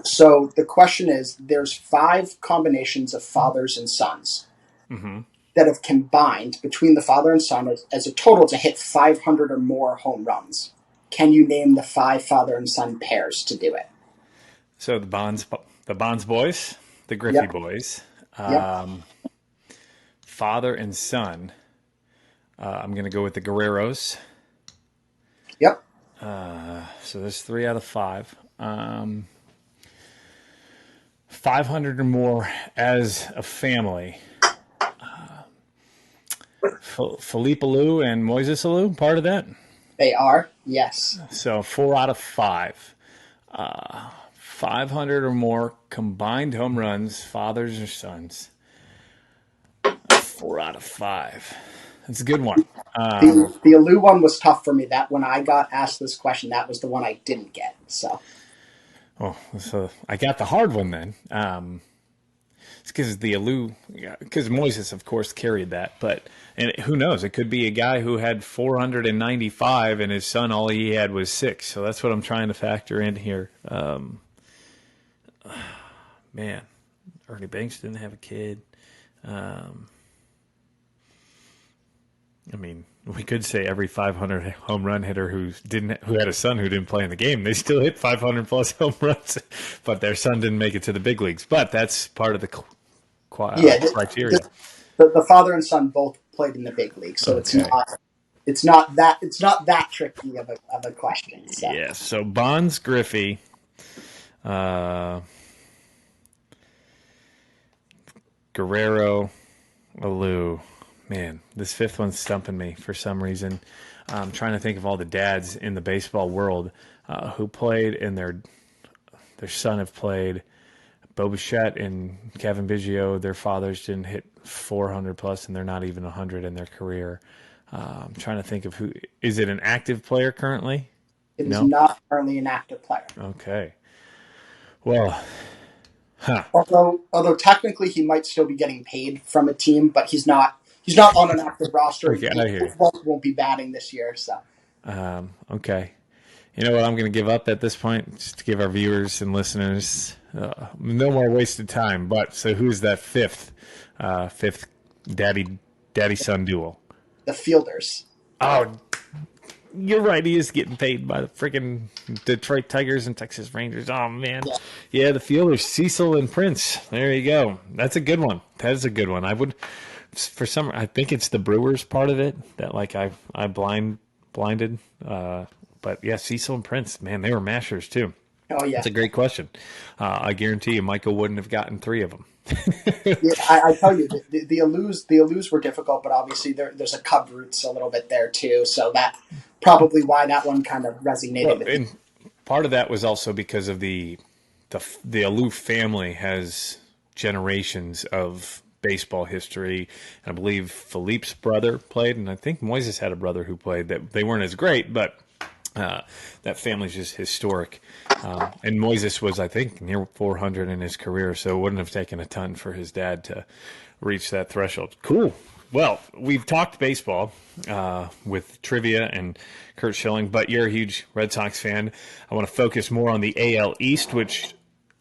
So the question is, there's 5 combinations of fathers and sons that have combined between the father and son as a total to hit 500 or more home runs. Can you name the 5 father and son pairs to do it? So the Bonds boys, the Griffey boys. Father and son. I'm going to go with the Guerreros. Yep. So there's 3 out of 5. 500 or more as a family. Philippe Alou and Moises Alou, part of that? They are, yes. So 4 out of 5. 500 or more combined home runs, fathers or sons. 4 out of 5. That's a good one. The Alou one was tough for me. That when I got asked this question, that was the one I didn't get. So I got the hard one then. It's because the Alou, because Moises, of course, carried that. But and who knows? It could be a guy who had 495 and his son, all he had was 6. So that's what I'm trying to factor in here. Man, Ernie Banks didn't have a kid. I mean, we could say every 500 home run hitter who had a son who didn't play in the game, they still hit 500 plus home runs, but their son didn't make it to the big leagues. But that's part of the criteria. The father and son both played in the big league, so okay. it's not that tricky of a question. So. Yeah. So Bonds, Griffey, Guerrero, Alou. Man, this fifth one's stumping me for some reason. I'm trying to think of all the dads in the baseball world who played and their son have played. Bo Bichette and Kevin Biggio, their fathers didn't hit 400 plus, and they're not even 100 in their career. I'm trying to think of who. Is it an active player currently? It is not currently an active player. Okay. Well, although technically he might still be getting paid from a team, but he's not. He's not on an active roster. Okay, he won't be batting this year. So, okay. You know what? I'm going to give up at this point, just to give our viewers and listeners no more wasted time. But so who's that fifth daddy-son duel? The Fielders. Oh, you're right. He is getting paid by the freaking Detroit Tigers and Texas Rangers. Oh, man. Yeah, the Fielders, Cecil and Prince. There you go. That's a good one. That is a good one. I think it's the Brewers part of it that I blinded. But yeah, Cecil and Prince, man, they were mashers too. Oh yeah, that's a great question. I guarantee you, Michael wouldn't have gotten 3 of them. Yeah, I tell you, the Alous were difficult, but obviously there's a Cub roots a little bit there too, so that probably why that one kind of resonated with me. And part of that was also because of the Alou family has generations of baseball history. And I believe Philippe's brother played, and I think Moises had a brother who played. That they weren't as great, but that family's just historic. And Moises was, I think, near 400 in his career, so it wouldn't have taken a ton for his dad to reach that threshold. Cool. Well, we've talked baseball with trivia and Curt Schilling, but you're a huge Red Sox fan. I want to focus more on the AL East, which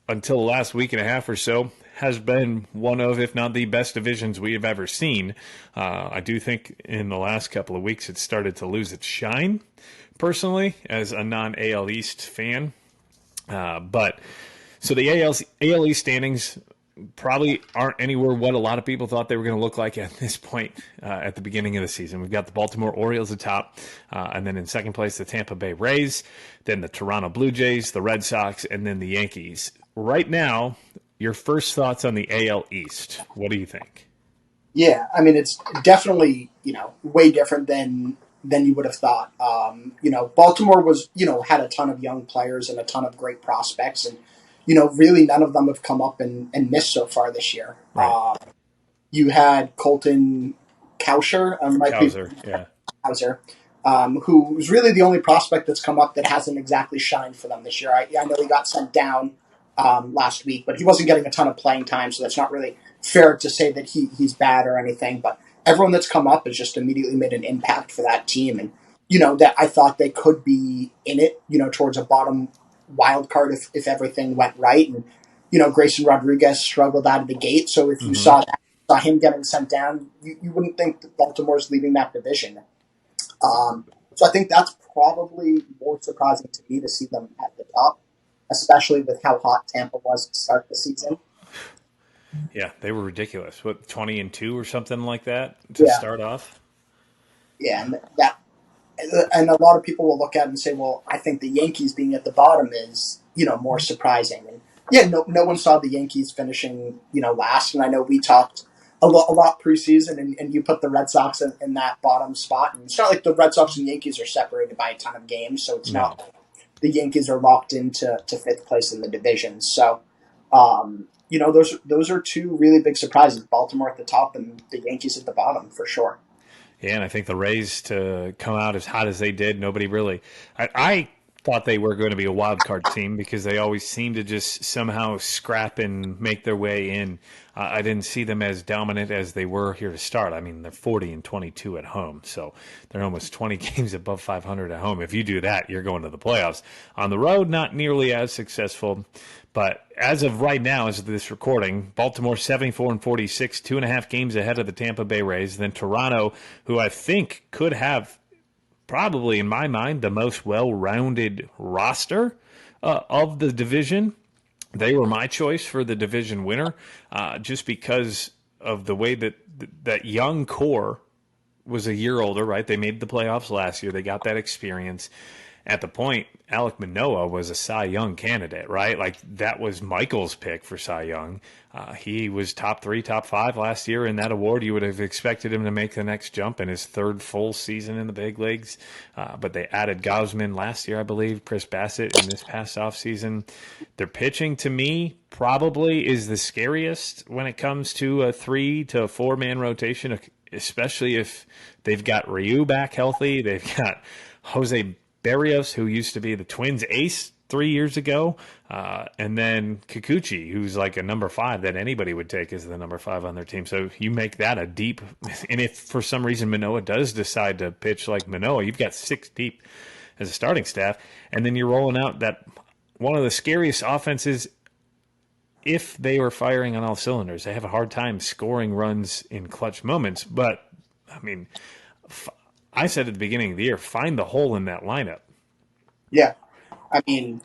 until the last week and a half or so has been one of, if not the best divisions we have ever seen. I do think in the last couple of weeks it's started to lose its shine, personally, as a non-AL East fan. But so the AL East standings probably aren't anywhere what a lot of people thought they were going to look like at this point at the beginning of the season. We've got the Baltimore Orioles atop, and then in second place, the Tampa Bay Rays, then the Toronto Blue Jays, the Red Sox, and then the Yankees. Right now, your first thoughts on the AL East. What do you think? Yeah, I mean, it's definitely, way different than you would have thought. Baltimore was, had a ton of young players and a ton of great prospects, and really none of them have come up and missed so far this year. Right. You had Colton Cowser, who was really the only prospect that's come up that hasn't exactly shined for them this year. I know he got sent down last week, but he wasn't getting a ton of playing time, so that's not really fair to say that he's bad or anything. But everyone that's come up has just immediately made an impact for that team, and that I thought they could be in it, towards a bottom wild card if everything went right. And Grayson Rodriguez struggled out of the gate, so if you saw him getting sent down, you wouldn't think that Baltimore's leaving that division. So I think that's probably more surprising to me to see them at the top, especially with how hot Tampa was to start the season. Yeah, they were ridiculous. 20-2 or something like that to start off? Yeah, and a lot of people will look at it and say, well, I think the Yankees being at the bottom is, more surprising. And yeah, no one saw the Yankees finishing, last. And I know we talked a lot preseason, and you put the Red Sox in that bottom spot. And it's not like the Red Sox and Yankees are separated by a ton of games, so it's not the Yankees are locked into fifth place in the division. So, those are two really big surprises: Baltimore at the top and the Yankees at the bottom, for sure. Yeah, and I think the Rays to come out as hot as they did, nobody really. I thought they were going to be a wild card team because they always seem to just somehow scrap and make their way in. I didn't see them as dominant as they were here to start. I mean, they're 40-22 at home, so they're almost 20 games above 500 at home. If you do that, you're going to the playoffs. On the road, not nearly as successful. But as of right now, as of this recording, Baltimore 74-46, 2.5 games ahead of the Tampa Bay Rays. Then Toronto, who I think could have probably, in my mind, the most well-rounded roster of the division. They were my choice for the division winner just because of the way that young core was a year older, right? They made the playoffs last year. They got that experience. At the point, Alek Manoah was a Cy Young candidate, right? Like, that was Michael's pick for Cy Young. He was top 3, top 5 last year in that award. You would have expected him to make the next jump in his third full season in the big leagues. But they added Gausman last year, I believe, Chris Bassett in this past offseason. Their pitching, to me, probably is the scariest when it comes to a 3 to 4 man rotation, especially if they've got Ryu back healthy. They've got Jose Barrios, who used to be the Twins ace 3 years ago, and then Kikuchi, who's like a number 5 that anybody would take as the number 5 on their team. So you make that a deep, and if for some reason Manoah does decide to pitch like Manoah, you've got 6 deep as a starting staff, and then you're rolling out that one of the scariest offenses. If they were firing on all cylinders, they have a hard time scoring runs in clutch moments. But, I mean, I said at the beginning of the year, find the hole in that lineup. Yeah. I mean,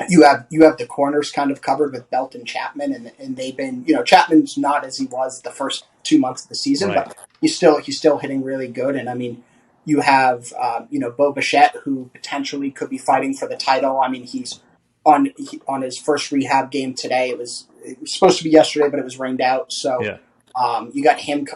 you have the corners kind of covered with Belt and Chapman, and they've been, Chapman's not as he was the first 2 months of the season, Right. but he's still hitting really good. And I mean, you have, Bo Bichette, who potentially could be fighting for the title. I mean, he's on his first rehab game today. It was supposed to be yesterday, but it was rained out. So Yeah. You got him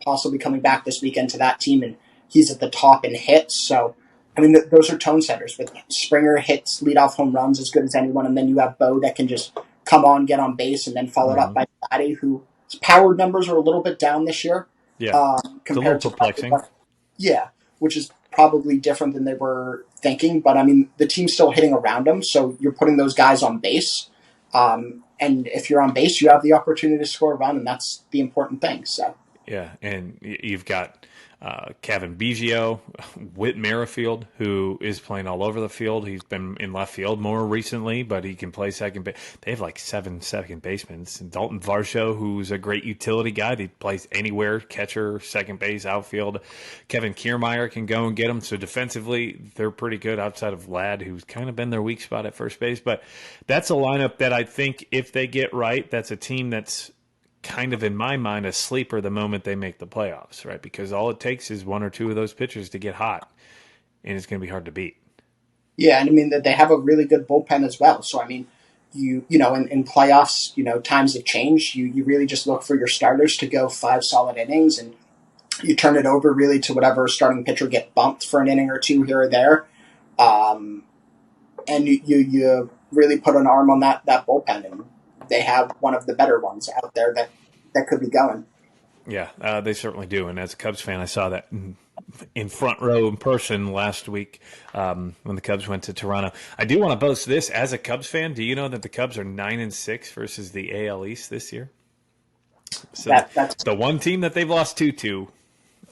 possibly coming back this weekend to that team, and he's at the top in hits. So, I mean, those are tone setters. With Springer hits leadoff home runs as good as anyone, and then you have Bo that can just come on, get on base, and then followed up by Vladdy, whose power numbers are a little bit down this year. Yeah. Compared it's a little perplexing. Yeah, which is probably different than they were thinking. But, I mean, the team's still hitting around them, so you're putting those guys on base. And if you're on base, you have the opportunity to score a run, and that's the important thing. So. Yeah, and you've got Kevin Biggio, Whit Merrifield, who is playing all over the field. He's been in left field more recently, but he can play second base. They have like 7 second basemen. And Dalton Varsho, who's a great utility guy. He plays anywhere, catcher, second base, outfield. Kevin Kiermaier can go and get him. So defensively, they're pretty good outside of Ladd, who's kind of been their weak spot at first base. But that's a lineup that I think if they get right, that's a team that's kind of, in my mind, a sleeper the moment they make the playoffs, right? Because all it takes is 1 or 2 of those pitchers to get hot, and it's going to be hard to beat. Yeah, and I mean, that they have a really good bullpen as well. So, I mean, in playoffs, times have changed. You really just look for your starters to go 5 solid innings, and you turn it over really to whatever starting pitcher get bumped for an inning or 2 here or there. And you really put an arm on that bullpen, and they have one of the better ones out there that could be going. Yeah, they certainly do. And as a Cubs fan, I saw that in front row in person last week when the Cubs went to Toronto. I do want to boast this as a Cubs fan. Do you know that the Cubs are 9-6 versus the AL East this year? So that's the one team that they've lost 2 to.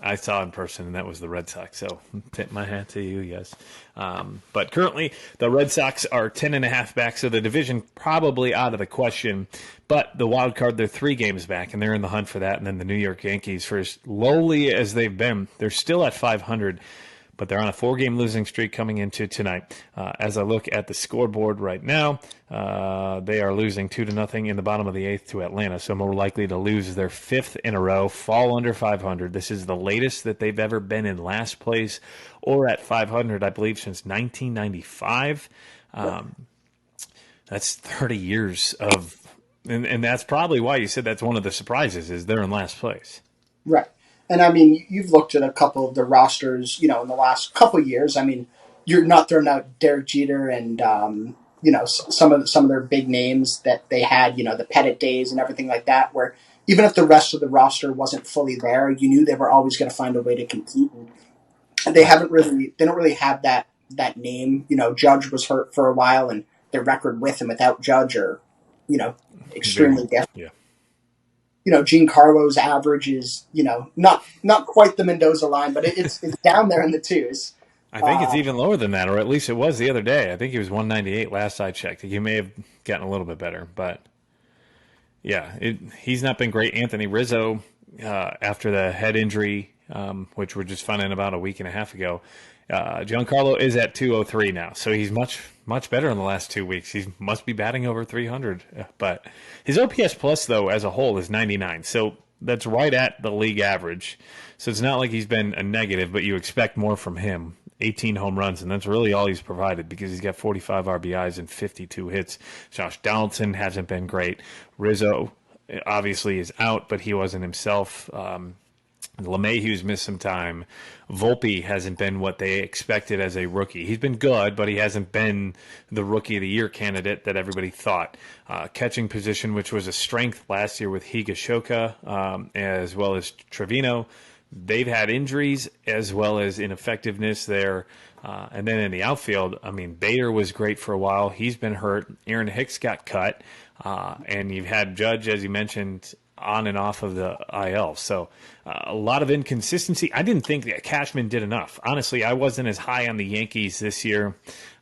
I saw in person, and that was the Red Sox. So tip my hat to you, yes. But currently, the Red Sox are 10.5 back, so the division probably out of the question. But the wild card, they're 3 games back, and they're in the hunt for that. And then the New York Yankees, for as lowly as they've been, they're still at 500. But they're on a 4-game losing streak coming into tonight. As I look at the scoreboard right now, they are losing 2-0 in the bottom of the 8th to Atlanta, so more likely to lose their 5th in a row, fall under 500. This is the latest that they've ever been in last place or at 500, I believe, since 1995. That's 30 years of, and that's probably why you said that's one of the surprises is they're in last place. Right. And I mean, you've looked at a couple of the rosters, in the last couple of years. I mean, you're not throwing out Derek Jeter and some of their big names that they had, the Pettit days and everything like that, where even if the rest of the roster wasn't fully there, you knew they were always going to find a way to compete. And they don't really have that name. Judge was hurt for a while, and their record with and without Judge are, extremely different. Yeah. Giancarlo's average is, not quite the Mendoza line, but it's down there in the twos. I think it's even lower than that, or at least it was the other day. I think he was 198 last I checked. He may have gotten a little bit better, but yeah, he's not been great. Anthony Rizzo, after the head injury, which we're just finding about a week and a half ago, Giancarlo is at 203 now, so he's much better in the last 2 weeks. He must be batting over 300, but his OPS plus though as a whole is 99, so that's right at the league average. So it's not like he's been a negative, but you expect more from him. 18 home runs, and that's really all he's provided because he's got 45 RBIs and 52 hits. Josh Donaldson hasn't been great. Rizzo obviously is out, but he wasn't himself. LeMahieu's missed some time. Volpe hasn't been what they expected as a rookie. He's been good, but he hasn't been the Rookie of the Year candidate that everybody thought. Catching position, which was a strength last year with Higashoka, as well as Trevino. They've had injuries as well as ineffectiveness there. And then in the outfield, Bader was great for a while. He's been hurt. Aaron Hicks got cut. And you've had Judge, as you mentioned, on and off of the IL. So a lot of inconsistency. I didn't think that Cashman did enough. Honestly, I wasn't as high on the Yankees this year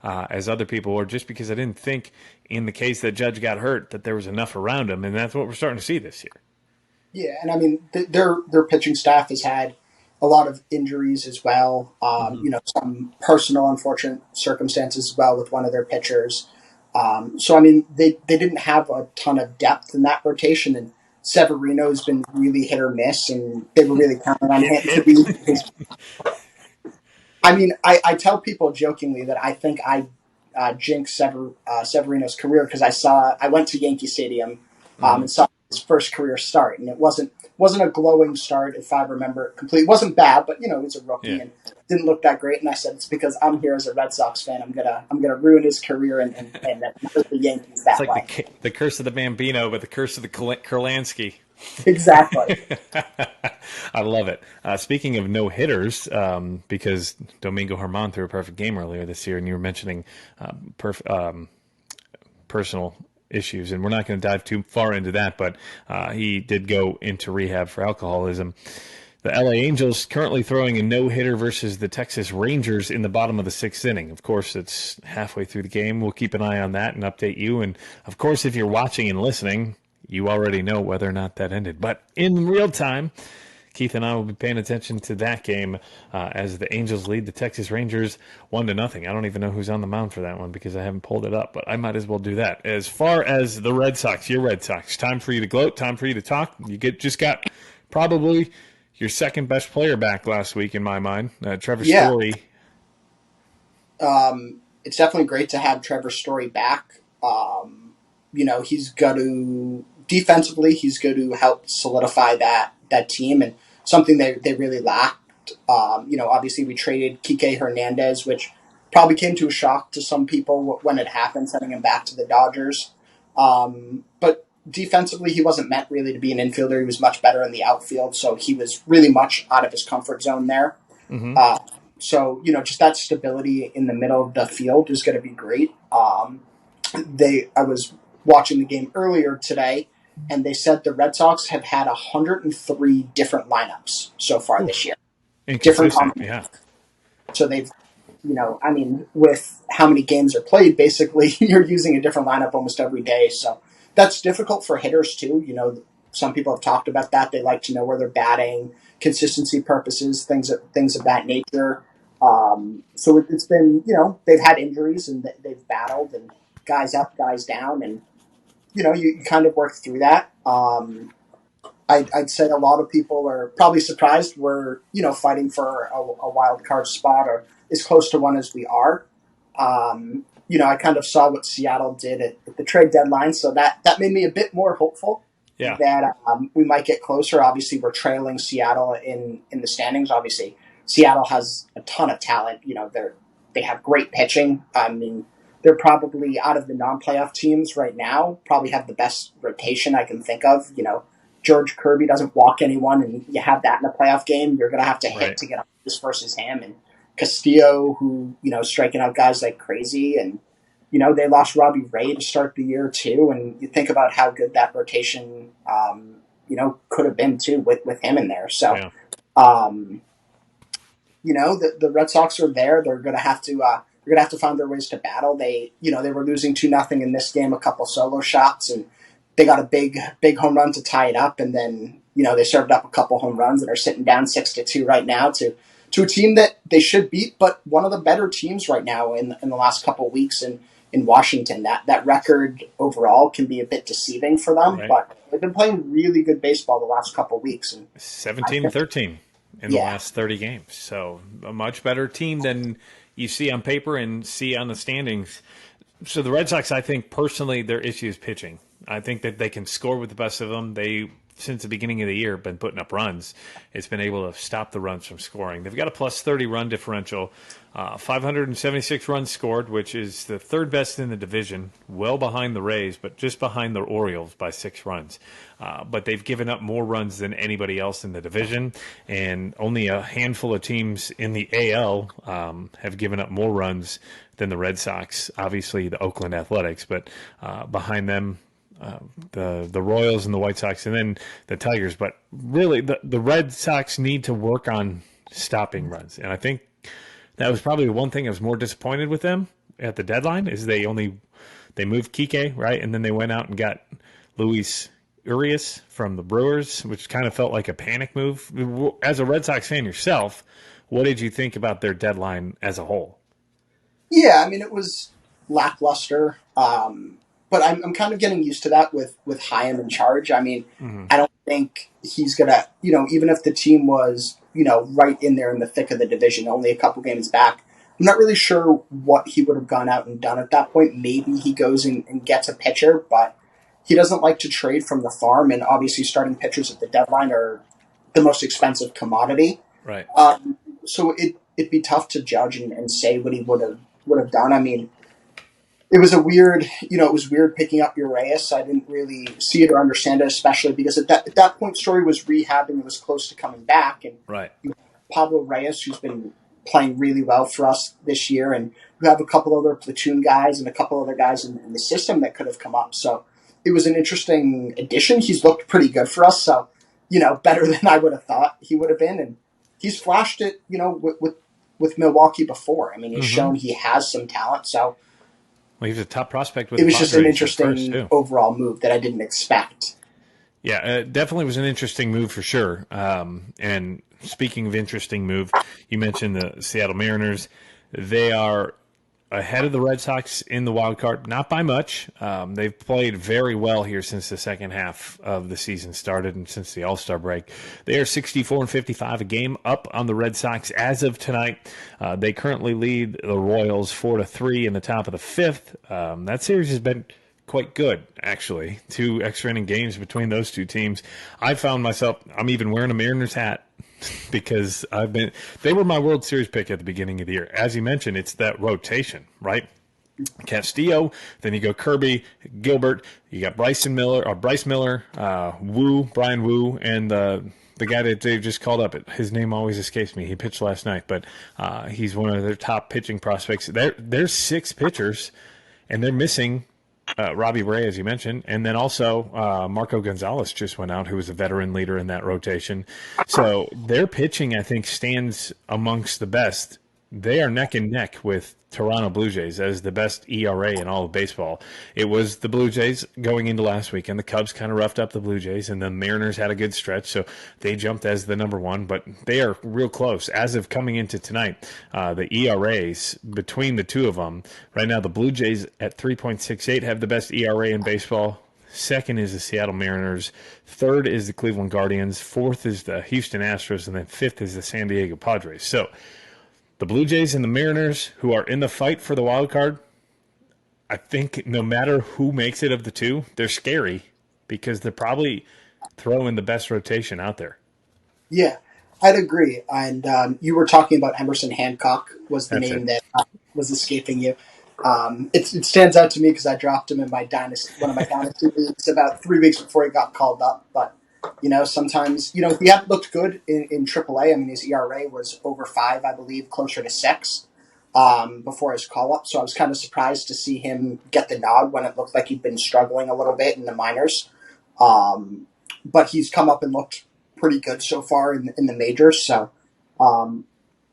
as other people were, just because I didn't think in the case that Judge got hurt that there was enough around him. And that's what we're starting to see this year. Yeah, and their pitching staff has had a lot of injuries as well. Some personal unfortunate circumstances as well with one of their pitchers. They didn't have a ton of depth in that rotation, and Severino's been really hit or miss, and they were really counting on him to be his. I tell people jokingly that I think I jinxed Severino's career because I went to Yankee Stadium and saw his first career start, and it wasn't a glowing start, if I remember it completely. It wasn't bad, but he was a rookie and didn't look that great. And I said, it's because I'm here as a Red Sox fan. I'm gonna ruin his career and hurt the Yankees that way. It's like the curse of the Bambino, but the curse of the Kurlansky. Exactly. I love it. Speaking of no hitters, because Domingo Germán threw a perfect game earlier this year, and you were mentioning personal issues, and we're not going to dive too far into that, but he did go into rehab for alcoholism. The LA Angels currently throwing a no-hitter versus the Texas Rangers in the bottom of the sixth inning. Of course, it's halfway through the game. We'll keep an eye on that and update you. And, of course, if you're watching and listening, you already know whether or not that ended. But in real time, Keith and I will be paying attention to that game as the Angels lead the Texas Rangers 1-0. I don't even know who's on the mound for that one because I haven't pulled it up, but I might as well do that. As far as the Red Sox, your Red Sox, time for you to gloat, time for you to talk. You just got probably your second best player back last week in my mind, Trevor Story. It's definitely great to have Trevor Story back. He's got to defensively, he's going to help solidify that team, and something they really lacked. Obviously we traded Kike Hernandez, which probably came to a shock to some people when it happened, sending him back to the Dodgers. But defensively, he wasn't meant really to be an infielder. He was much better in the outfield, so he was really much out of his comfort zone there. Mm-hmm. Just that stability in the middle of the field is going to be great. I was watching the game earlier today, and they said the Red Sox have had 103 different lineups so far this year. Different combinations. Yeah. So they've, with how many games are played, basically you're using a different lineup almost every day. So that's difficult for hitters too. Some people have talked about that. They like to know where they're batting, consistency purposes, things of that nature. So it's been, they've had injuries and they've battled, and guys up, guys down, and you kind of work through that. I'd say a lot of people are probably surprised we're, fighting for a wild card spot or as close to one as we are. I kind of saw what Seattle did at the trade deadline, so that made me a bit more hopeful that we might get closer. Obviously, we're trailing Seattle in the standings. Obviously, Seattle has a ton of talent. They have great pitching. I mean, they're probably out of the non-playoff teams right now, probably have the best rotation I can think of. George Kirby doesn't walk anyone, and you have that in a playoff game. You're going to have to hit to get on base versus him. And Castillo, who, striking out guys like crazy. And, they lost Robbie Ray to start the year, too. And you think about how good that rotation, could have been, too, with him in there. So, the Red Sox are there. They're going to have to find their ways to battle. They were losing 2-0 in this game, a couple solo shots, and they got a big home run to tie it up. And then, they served up a couple home runs and are sitting down 6-2 right now to a team that they should beat, but one of the better teams right now in the last couple of weeks in Washington. That record overall can be a bit deceiving for them, but they've been playing really good baseball the last couple of weeks. And 17-13 in the last 30 games. So a much better team than you see on paper and see on the standings. So the Red Sox, I think personally, their issue is pitching. I think that they can score with the best of them. They, since the beginning of the year, have been putting up runs. It's been able to stop the runs from scoring. They've got a plus 30 run differential, 576 runs scored, which is the third best in the division, well behind the Rays, but just behind the Orioles by 6 runs. But they've given up more runs than anybody else in the division, and only a handful of teams in the AL have given up more runs than the Red Sox. Obviously, the Oakland Athletics, but behind them, the Royals and the White Sox, and then the Tigers. But really, the Red Sox need to work on stopping runs. And I think that was probably one thing I was more disappointed with them at the deadline is they moved Kike, right? And then they went out and got Luis Urias from the Brewers, which kind of felt like a panic move. As a Red Sox fan yourself, what did you think about their deadline as a whole? Yeah, I mean, it was lackluster. But I'm kind of getting used to that with Chaim in charge. I mean, I don't think he's going to, even if the team was, right in there in the thick of the division, only a couple games back, I'm not really sure what he would have gone out and done at that point. Maybe he goes and gets a pitcher, but he doesn't like to trade from the farm. And obviously starting pitchers at the deadline are the most expensive commodity. Right. So it'd be tough to judge and say what he would have done. I mean, it was weird picking up Urias. I didn't really see it or understand it, especially because at that point, Story was rehabbing and was close to coming back. And Pablo Reyes, who's been playing really well for us this year, and we have a couple other platoon guys and a couple other guys in the system that could have come up. So it was an interesting addition. He's looked pretty good for us, so better than I would have thought he would have been, and he's flashed it, with Milwaukee before. I mean, he's shown he has some talent, so. Well, he was a top prospect with it the was Padres just an interesting overall move that I didn't expect. Yeah, it definitely was an interesting move for sure. And speaking of interesting move, you mentioned the Seattle Mariners. They are ahead of the Red Sox in the wild card, not by much. They've played very well here since the second half of the season started and since the All-Star break. They are 64-55, a game up on the Red Sox as of tonight. They currently lead the Royals 4-3 in the top of the fifth. That series has been quite good, actually. 2 extra inning games between those two teams. I found myself, I'm even wearing a Mariners hat because they were my World Series pick at the beginning of the year. As you mentioned, it's that rotation, right? Castillo, then you go Kirby, Gilbert, you got Bryce Miller, Brian Wu, and the guy that Dave just called up. His name always escapes me. He pitched last night, but he's one of their top pitching prospects. There's 6 pitchers, and they're missing Robbie Ray, as you mentioned, and then also Marco Gonzalez just went out, who was a veteran leader in that rotation. So their pitching, I think, stands amongst the best. They are neck and neck with Toronto Blue Jays as the best ERA in all of baseball. It was the Blue Jays going into last week, and the Cubs kind of roughed up the Blue Jays, and the Mariners had a good stretch, so they jumped as the number 1, but they are real close. As of coming into tonight, the ERAs between the two of them, right now the Blue Jays at 3.68 have the best ERA in baseball. Second is the Seattle Mariners. Third is the Cleveland Guardians. Fourth is the Houston Astros, and then fifth is the San Diego Padres. So the Blue Jays and the Mariners, who are in the fight for the wild card, I think no matter who makes it of the two, they're scary because they're probably throwing the best rotation out there. Yeah. I'd agree. And you were talking about Emerson Hancock was the That's name it. that was escaping you. It stands out to me because I dropped him in my dynasty, one of my dynasty leagues about 3 weeks before he got called up. But sometimes he had looked good in AAA. I mean, his ERA was over 5, I believe, closer to 6 before his call up. So I was kind of surprised to see him get the nod when it looked like he'd been struggling a little bit in the minors. But he's come up and looked pretty good so far in the majors. So um,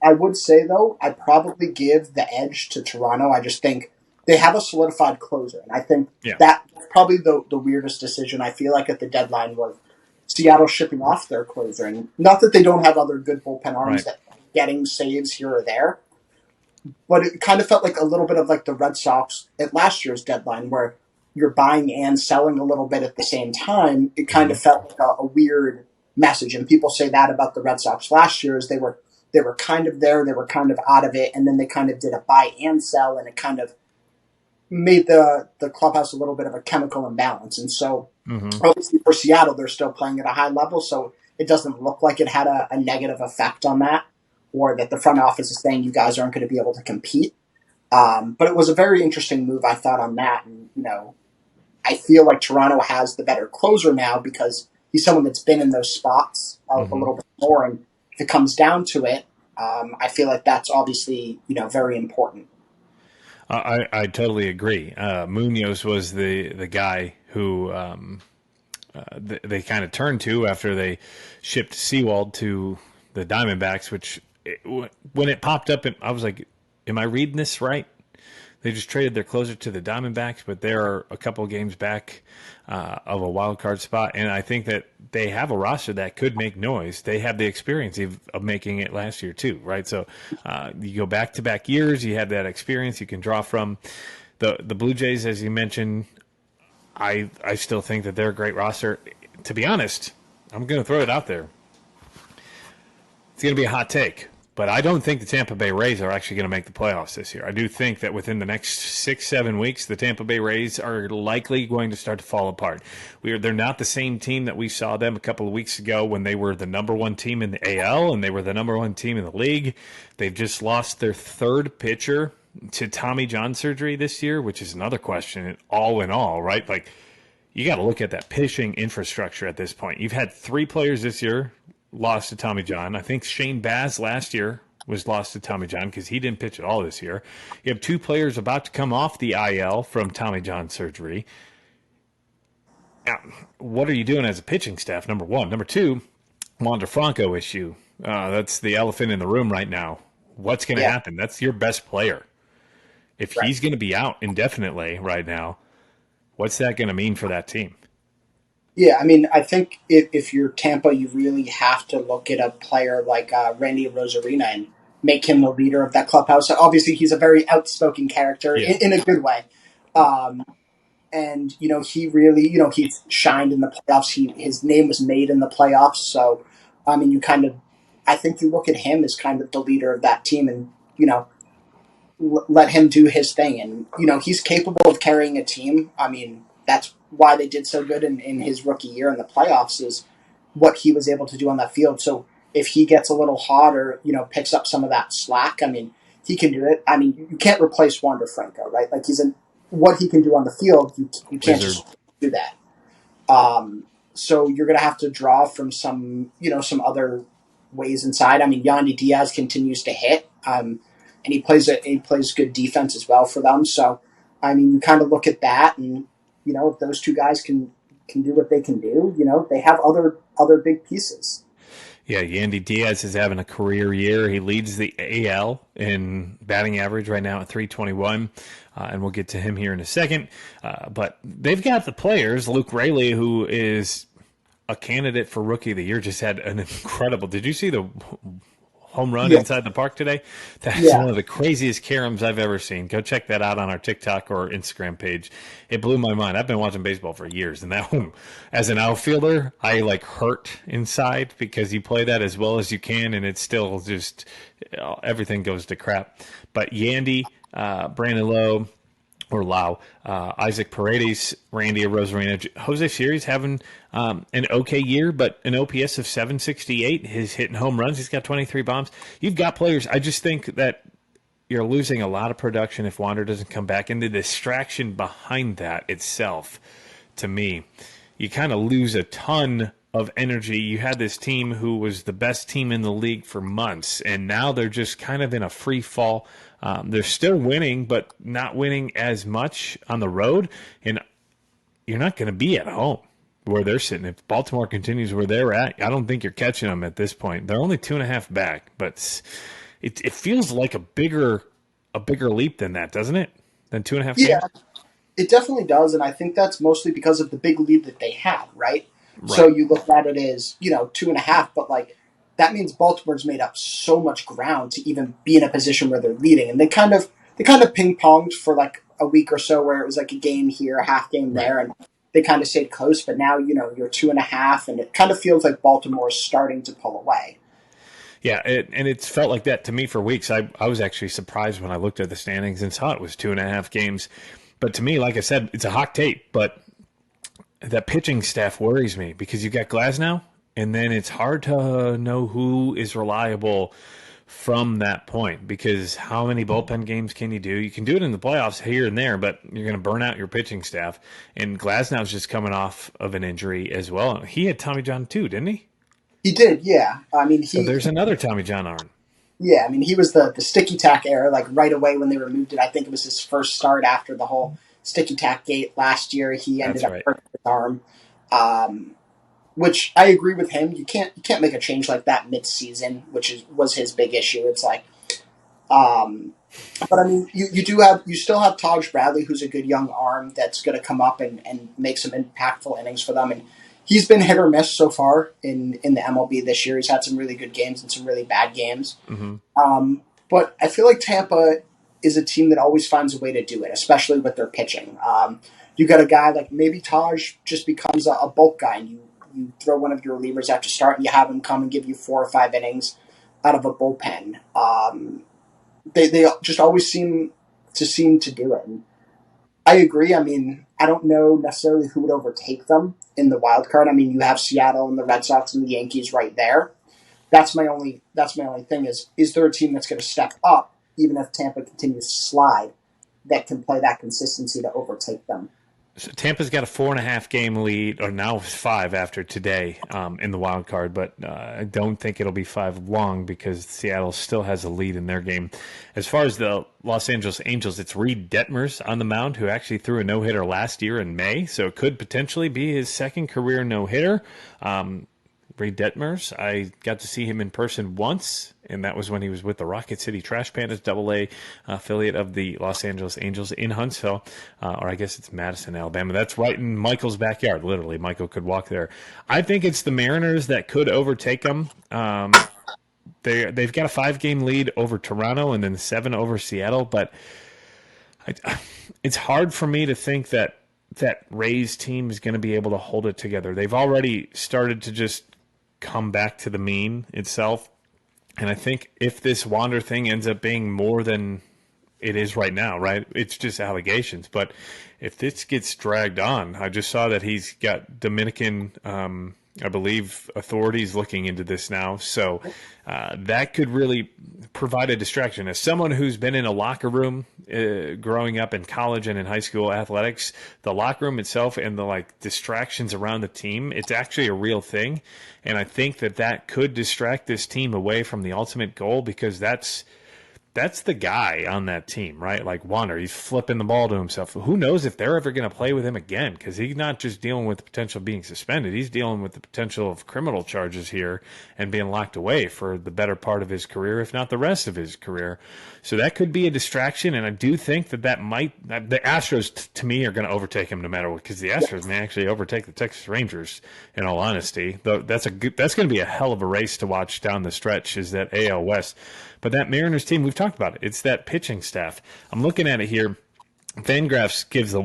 I would say, though, I'd probably give the edge to Toronto. I just think they have a solidified closer. And I think Yeah. that's probably the weirdest decision I feel like at the deadline was Seattle shipping off their closer. And not that they don't have other good bullpen arms Right. that getting saves here or there, but it kind of felt like a little bit of like the Red Sox at last year's deadline where you're buying and selling a little bit at the same time. It kind of felt like a weird message. And people say that about the Red Sox last year is they were kind of there, they were kind of out of it, and then they kind of did a buy and sell, and it kind of made the clubhouse a little bit of a chemical imbalance. And so obviously for Seattle, they're still playing at a high level, so it doesn't look like it had a negative effect on that, or that the front office is saying you guys aren't going to be able to compete. But it was a very interesting move, I thought, on that. And, I feel like Toronto has the better closer now because he's someone that's been in those spots a little bit more. And if it comes down to it, I feel like that's obviously, very important. I totally agree. Munoz was the guy who they kind of turned to after they shipped Seawald to the Diamondbacks, which when it popped up, I was like, am I reading this right? They just traded their closer to the Diamondbacks, but they're a couple of games back of a wild card spot, and I think that they have a roster that could make noise. They have the experience of making it last year too, right? So you go back-to-back years, you have that experience you can draw from. The Blue Jays, as you mentioned, I still think that they're a great roster. To be honest, I'm going to throw it out there. It's going to be a hot take. But I don't think the Tampa Bay Rays are actually going to make the playoffs this year. I do think that within the next 6-7 weeks, the Tampa Bay Rays are likely going to start to fall apart. They're not the same team that we saw them a couple of weeks ago when they were the number one team in the AL and they were the number one team in the league. They've just lost their third pitcher to Tommy John surgery this year, which is another question all in all, right? Like, you got to look at that pitching infrastructure at this point. You've had 3 players this year lost to Tommy John. I think Shane Baz last year was lost to Tommy John because he didn't pitch at all this year. You have 2 players about to come off the IL from Tommy John surgery. Now, what are you doing as a pitching staff, number one? Number two, Wander Franco issue. That's the elephant in the room right now. What's going to happen? That's your best player. If he's going to be out indefinitely right now, what's that going to mean for that team? Yeah, I mean, I think if you're Tampa, you really have to look at a player like Randy Rosarina and make him the leader of that clubhouse. Obviously, he's a very outspoken character in a good way. And, he really, he's shined in the playoffs. His name was made in the playoffs. So, I mean, I think you look at him as kind of the leader of that team and, let him do his thing. And, he's capable of carrying a team. I mean, that's why they did so good in his rookie year in the playoffs is what he was able to do on that field. So if he gets a little hot or, picks up some of that slack, I mean, he can do it. I mean, you can't replace Wander Franco, right? Like what he can do on the field, you can't just do that. So you're going to have to draw from some other ways inside. I mean, Yandy Diaz continues to hit, and he plays good defense as well for them. So, I mean, you kind of look at that and, if those 2 guys can do what they can do, they have other big pieces. Yeah, Yandy Diaz is having a career year. He leads the AL in batting average right now at .321, and we'll get to him here in a second. But they've got the players. Luke Raley, who is a candidate for Rookie of the Year, just had an incredible – did you see the home run inside the park today? That's one of the craziest caroms I've ever seen. Go check that out on our TikTok or Instagram page. It blew my mind. I've been watching baseball for years, and that one, as an outfielder, I hurt inside because you play that as well as you can, and it's still just everything goes to crap. But Yandy, Brandon Lowe, or Lau, Isaac Paredes, Randy Arozarena, Jose Siri's having an okay year, but an OPS of 768. He's hitting home runs. He's got 23 bombs. You've got players. I just think that you're losing a lot of production if Wander doesn't come back. And the distraction behind that itself, to me, you kind of lose a ton of energy. You had this team who was the best team in the league for months, and now they're just kind of in a free fall. They're still winning, but not winning as much on the road, and you're not going to be at home where they're sitting. If Baltimore continues where they're at, I don't think you're catching them at this point. They're only 2.5 back, but it feels like a bigger leap than that, doesn't it? Than 2.5 Yeah, games? it definitely does, and I think that's mostly because of the big lead that they had, right? So you look at it as, 2.5, but like that means Baltimore's made up so much ground to even be in a position where they're leading. And they kind of ping-ponged for like a week or so where it was like a game here, a half game there, and they kind of stayed close. But now, you're 2.5, and it kind of feels like Baltimore is starting to pull away. Yeah, and it's felt like that to me for weeks. I was actually surprised when I looked at the standings and saw it was 2.5 games. But to me, like I said, it's a hot tape, but that pitching staff worries me because you got Glasnow, and then it's hard to know who is reliable from that point because how many bullpen games can you do? You can do it in the playoffs here and there, but you're going to burn out your pitching staff. And Glasnow's just coming off of an injury as well. He had Tommy John too, didn't he? He did, yeah. I mean, So there's another Tommy John arm. Yeah, I mean, he was the sticky tack era, like right away when they removed it. I think it was his first start after the whole sticky tack gate last year. He ended up hurting his arm, which I agree with him. You can't make a change like that mid-season, which was his big issue. It's like, but I mean, you still have Taj Bradley, who's a good young arm that's going to come up and make some impactful innings for them. And he's been hit or miss so far in the MLB this year. He's had some really good games and some really bad games. Mm-hmm. But I feel like Tampa is a team that always finds a way to do it, especially with their pitching. You got a guy like maybe Taj just becomes a bulk guy, and you throw one of your relievers out to start, and you have him come and give you 4 or 5 innings out of a bullpen. They just always seem to do it. And I agree. I mean, I don't know necessarily who would overtake them in the wild card. I mean, you have Seattle and the Red Sox and the Yankees right there. That's my only thing is there a team that's going to step up, even if Tampa continues to slide, that can play that consistency to overtake them? So Tampa's got a 4.5 game lead, or now 5 after today in the wild card, but I don't think it'll be 5 long because Seattle still has a lead in their game. As far as the Los Angeles Angels, it's Reed Detmers on the mound, who actually threw a no-hitter last year in May, so it could potentially be his second career no-hitter. Reed Detmers, I got to see him in person once, and that was when he was with the Rocket City Trash Pandas, AA affiliate of the Los Angeles Angels in Huntsville, or I guess it's Madison, Alabama. That's right in Michael's backyard, literally. Michael could walk there. I think it's the Mariners that could overtake them. They've got a 5-game lead over Toronto and then 7 over Seattle, but it's hard for me to think that Rays team is going to be able to hold it together. They've already started to just come back to the mean itself. And I think if this Wander thing ends up being more than it is right now, right? It's just allegations. But if this gets dragged on, I just saw that he's got Dominican, I believe, authorities looking into this now. So that could really provide a distraction. As someone who's been in a locker room growing up in college and in high school athletics, the locker room itself and the distractions around the team, it's actually a real thing. And I think that could distract this team away from the ultimate goal because that's the guy on that team, right? Like Wander, he's flipping the ball to himself. Who knows if they're ever going to play with him again? Because he's not just dealing with the potential of being suspended. He's dealing with the potential of criminal charges here and being locked away for the better part of his career, if not the rest of his career. So that could be a distraction, and I do think that the Astros, to me, are going to overtake him no matter what, because the Astros may actually overtake the Texas Rangers, in all honesty. That's going to be a hell of a race to watch down the stretch, is that AL West. But that Mariners team, we've talked about it. It's that pitching staff. I'm looking at it here. Fangraphs gives the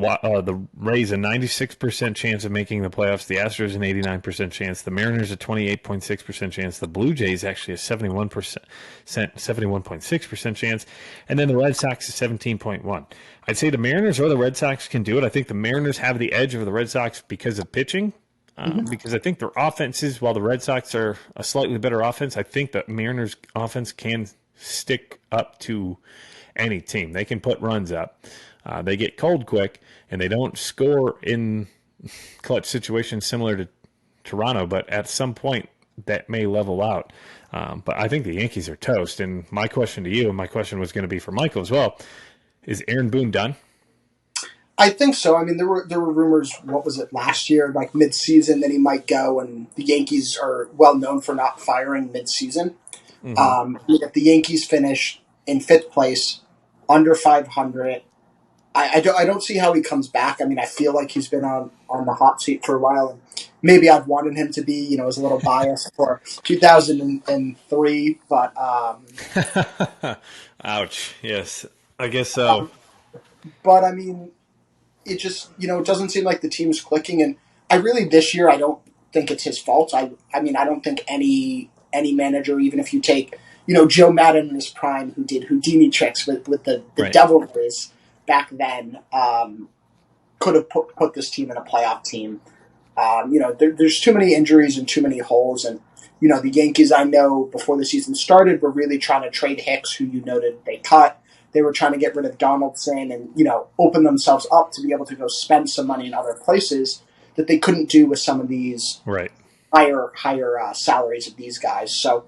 Rays a 96% chance of making the playoffs. The Astros an 89% chance. The Mariners a 28.6% chance. The Blue Jays actually a 71.6% chance, and then the Red Sox is 17.1. I'd say the Mariners or the Red Sox can do it. I think the Mariners have the edge over the Red Sox because of pitching. Because I think their offenses, while the Red Sox are a slightly better offense, I think the Mariners' offense can stick up to any team. They can put runs up. They get cold quick, and they don't score in clutch situations similar to Toronto, but at some point that may level out. But I think the Yankees are toast. And my question to you, and my question was going to be for Michael as well, is Aaron Boone done? I think so. I mean, there were rumors. What was it last year? Like mid-season, that he might go, and the Yankees are well known for not firing mid-season. If the Yankees finish in 5th place, under 500, I don't see how he comes back. I mean, I feel like he's been on the hot seat for a while. And maybe I've wanted him to be, as a little biased for 2003, but ouch. Yes, I guess so. But I mean, it just it doesn't seem like the team's clicking. And I really this year I don't think it's his fault. I mean, I don't think any manager, even if you take Joe Madden in his prime, who did Houdini tricks with the Right. Devil Rays back then, could have put this team in a playoff team. There's too many injuries and too many holes. And, the Yankees, I know, before the season started, were really trying to trade Hicks, who you noted they cut. They were trying to get rid of Donaldson and, open themselves up to be able to go spend some money in other places that they couldn't do with some of these Right. higher salaries of these guys. So,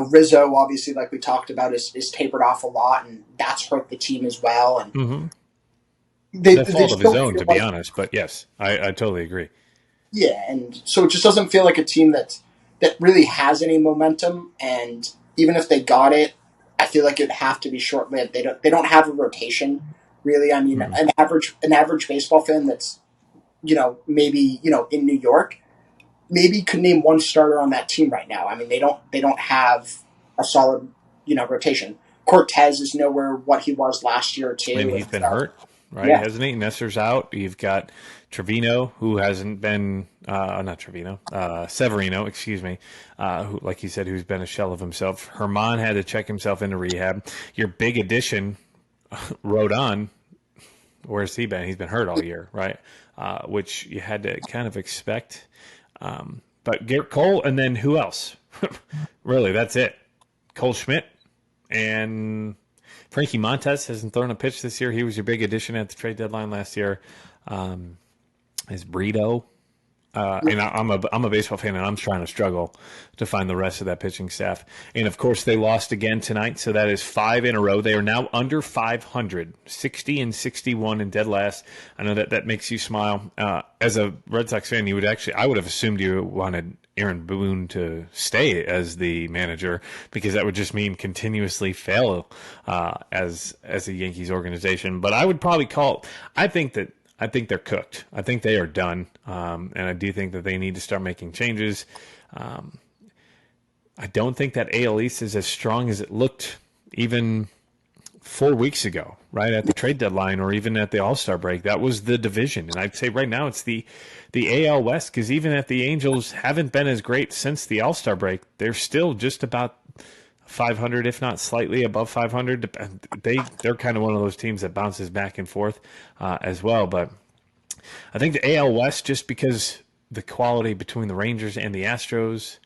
Rizzo, obviously, like we talked about, is tapered off a lot, and that's hurt the team as well. And The fault of his own, to be honest. But yes, I totally agree. Yeah, and so it just doesn't feel like a team that really has any momentum. And even if they got it, I feel like it'd have to be short lived. They don't have a rotation really. I mean, an average baseball fan that's maybe in New York maybe could name one starter on that team right now. I mean, they don't have a solid rotation. Cortez is nowhere what he was last year too. And he's been hurt, right? Yeah. Hasn't he? Nestor's out. You've got Trevino, who hasn't been not Trevino, Severino, excuse me, who, like you said, who's been a shell of himself. Herman had to check himself into rehab. Your big addition, Rodon, where's he been? He's been hurt all year, right? Which you had to kind of expect. But Garrett Cole, and then who else? Really, that's it. Cole Schmidt and Frankie Montes hasn't thrown a pitch this year. He was your big addition at the trade deadline last year. Is Brito? And I'm a baseball fan, and I'm trying to struggle to find the rest of that pitching staff. And, of course, they lost again tonight, so that is 5 in a row. They are now under 500, 60 and 61 in dead last. I know that makes you smile. As a Red Sox fan, I would have assumed you wanted Aaron Boone to stay as the manager, because that would just mean continuously fail as a Yankees organization. But I would probably I think they're cooked. I think they are done, and I do think that they need to start making changes. I don't think that AL East is as strong as it looked even 4 weeks ago, right at the trade deadline, or even at the All-Star break. That was the division, and I'd say right now it's the AL West, because even if the Angels haven't been as great since the All-Star break, they're still just about 500, if not slightly above 500. They're kind of one of those teams that bounces back and forth as well. But I think the AL West, just because the quality between the Rangers and the Astros,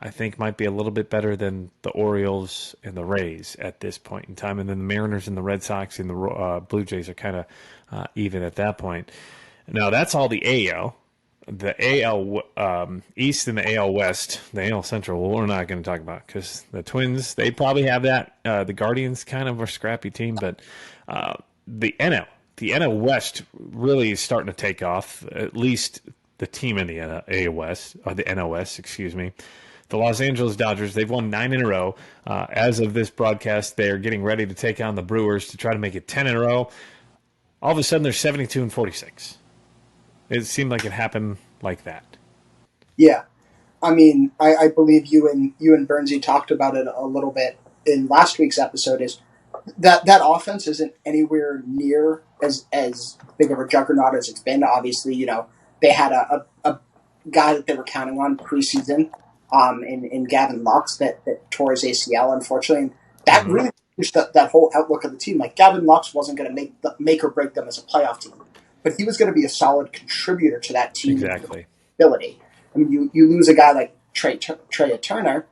I think might be a little bit better than the Orioles and the Rays at this point in time. And then the Mariners and the Red Sox and the Blue Jays are kind of even at that point. Now, that's all the AL. The AL East and the AL West, the AL Central, well, we're not going to talk about, because the Twins, they probably have that. The Guardians kind of are a scrappy team, but the NL West really is starting to take off, at least the team in the AL West, or the NL West, excuse me. The Los Angeles Dodgers, they've won 9 in a row. As of this broadcast, they're getting ready to take on the Brewers to try to make it 10 in a row. All of a sudden, they're 72 and 46. It seemed like it happened like that. Yeah. I mean, I believe you and Bernsey talked about it a little bit in last week's episode. Is that offense isn't anywhere near as big of a juggernaut as it's been. Obviously, they had a guy that they were counting on preseason, in Gavin Lux that tore his ACL, unfortunately. And that really changed that whole outlook of the team. Like, Gavin Lux wasn't going to make or break them as a playoff team, but he was going to be a solid contributor to that team. Exactly. Ability. I mean, you lose a guy like Trey Turner.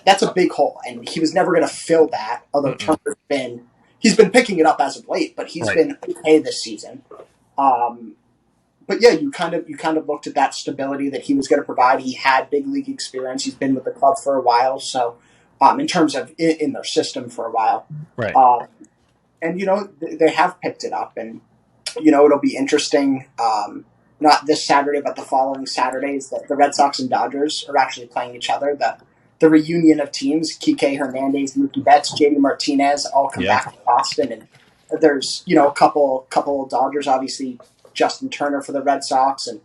That's a big hole, and he was never going to fill that. Although Turner's he's been picking it up as of late, but he's been okay this season. But yeah, you kind of looked at that stability that he was going to provide. He had big league experience. He's been with the club for a while, so in terms of in their system for a while, right? And they have picked it up, and it'll be interesting. Not this Saturday, but the following Saturdays, that the Red Sox and Dodgers are actually playing each other. The reunion of teams: Kike Hernandez, Mookie Betts, JD Martinez, all come back to Boston, and there's a couple of Dodgers, obviously Justin Turner for the Red Sox, and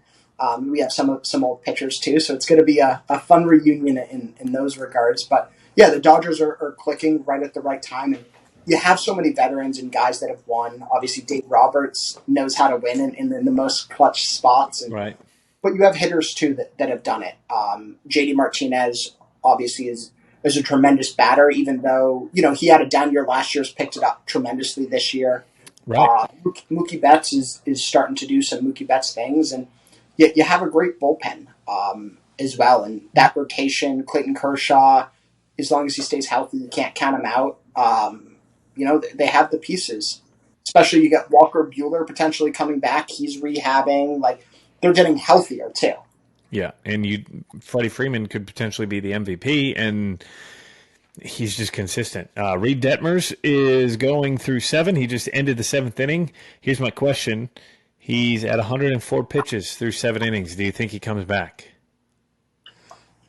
we have some old pitchers too. So it's going to be a fun reunion in those regards. But yeah, the Dodgers are clicking right at the right time, and you have so many veterans and guys that have won. Obviously, Dave Roberts knows how to win in the most clutch spots, and right. But you have hitters too that have done it. JD Martinez obviously is a tremendous batter, even though he had a down year last year. Has picked it up tremendously this year. Right. Mookie Betts is starting to do some Mookie Betts things, and you have a great bullpen as well. And that rotation, Clayton Kershaw, as long as he stays healthy, you can't count him out. They have the pieces. Especially you got Walker Buehler potentially coming back. He's rehabbing. Like, they're getting healthier too. Yeah, and Freddie Freeman could potentially be the MVP, and he's just consistent. Reed Detmers is going through 7. He just ended the 7th inning. Here's my question. He's at 104 pitches through 7 innings. Do you think he comes back?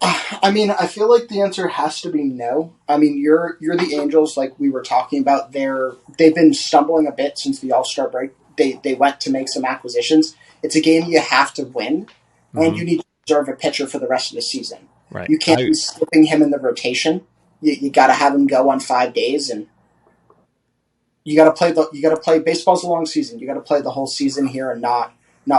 I mean, I feel like the answer has to be no. I mean, you're the Angels, like we were talking about. They've been stumbling a bit since the All-Star break. They went to make some acquisitions. It's a game you have to win, and you need to reserve a pitcher for the rest of the season. Right. You can't be slipping him in the rotation. You got to have him go on 5 days, and you got to play. Baseball's a long season. You got to play the whole season here and not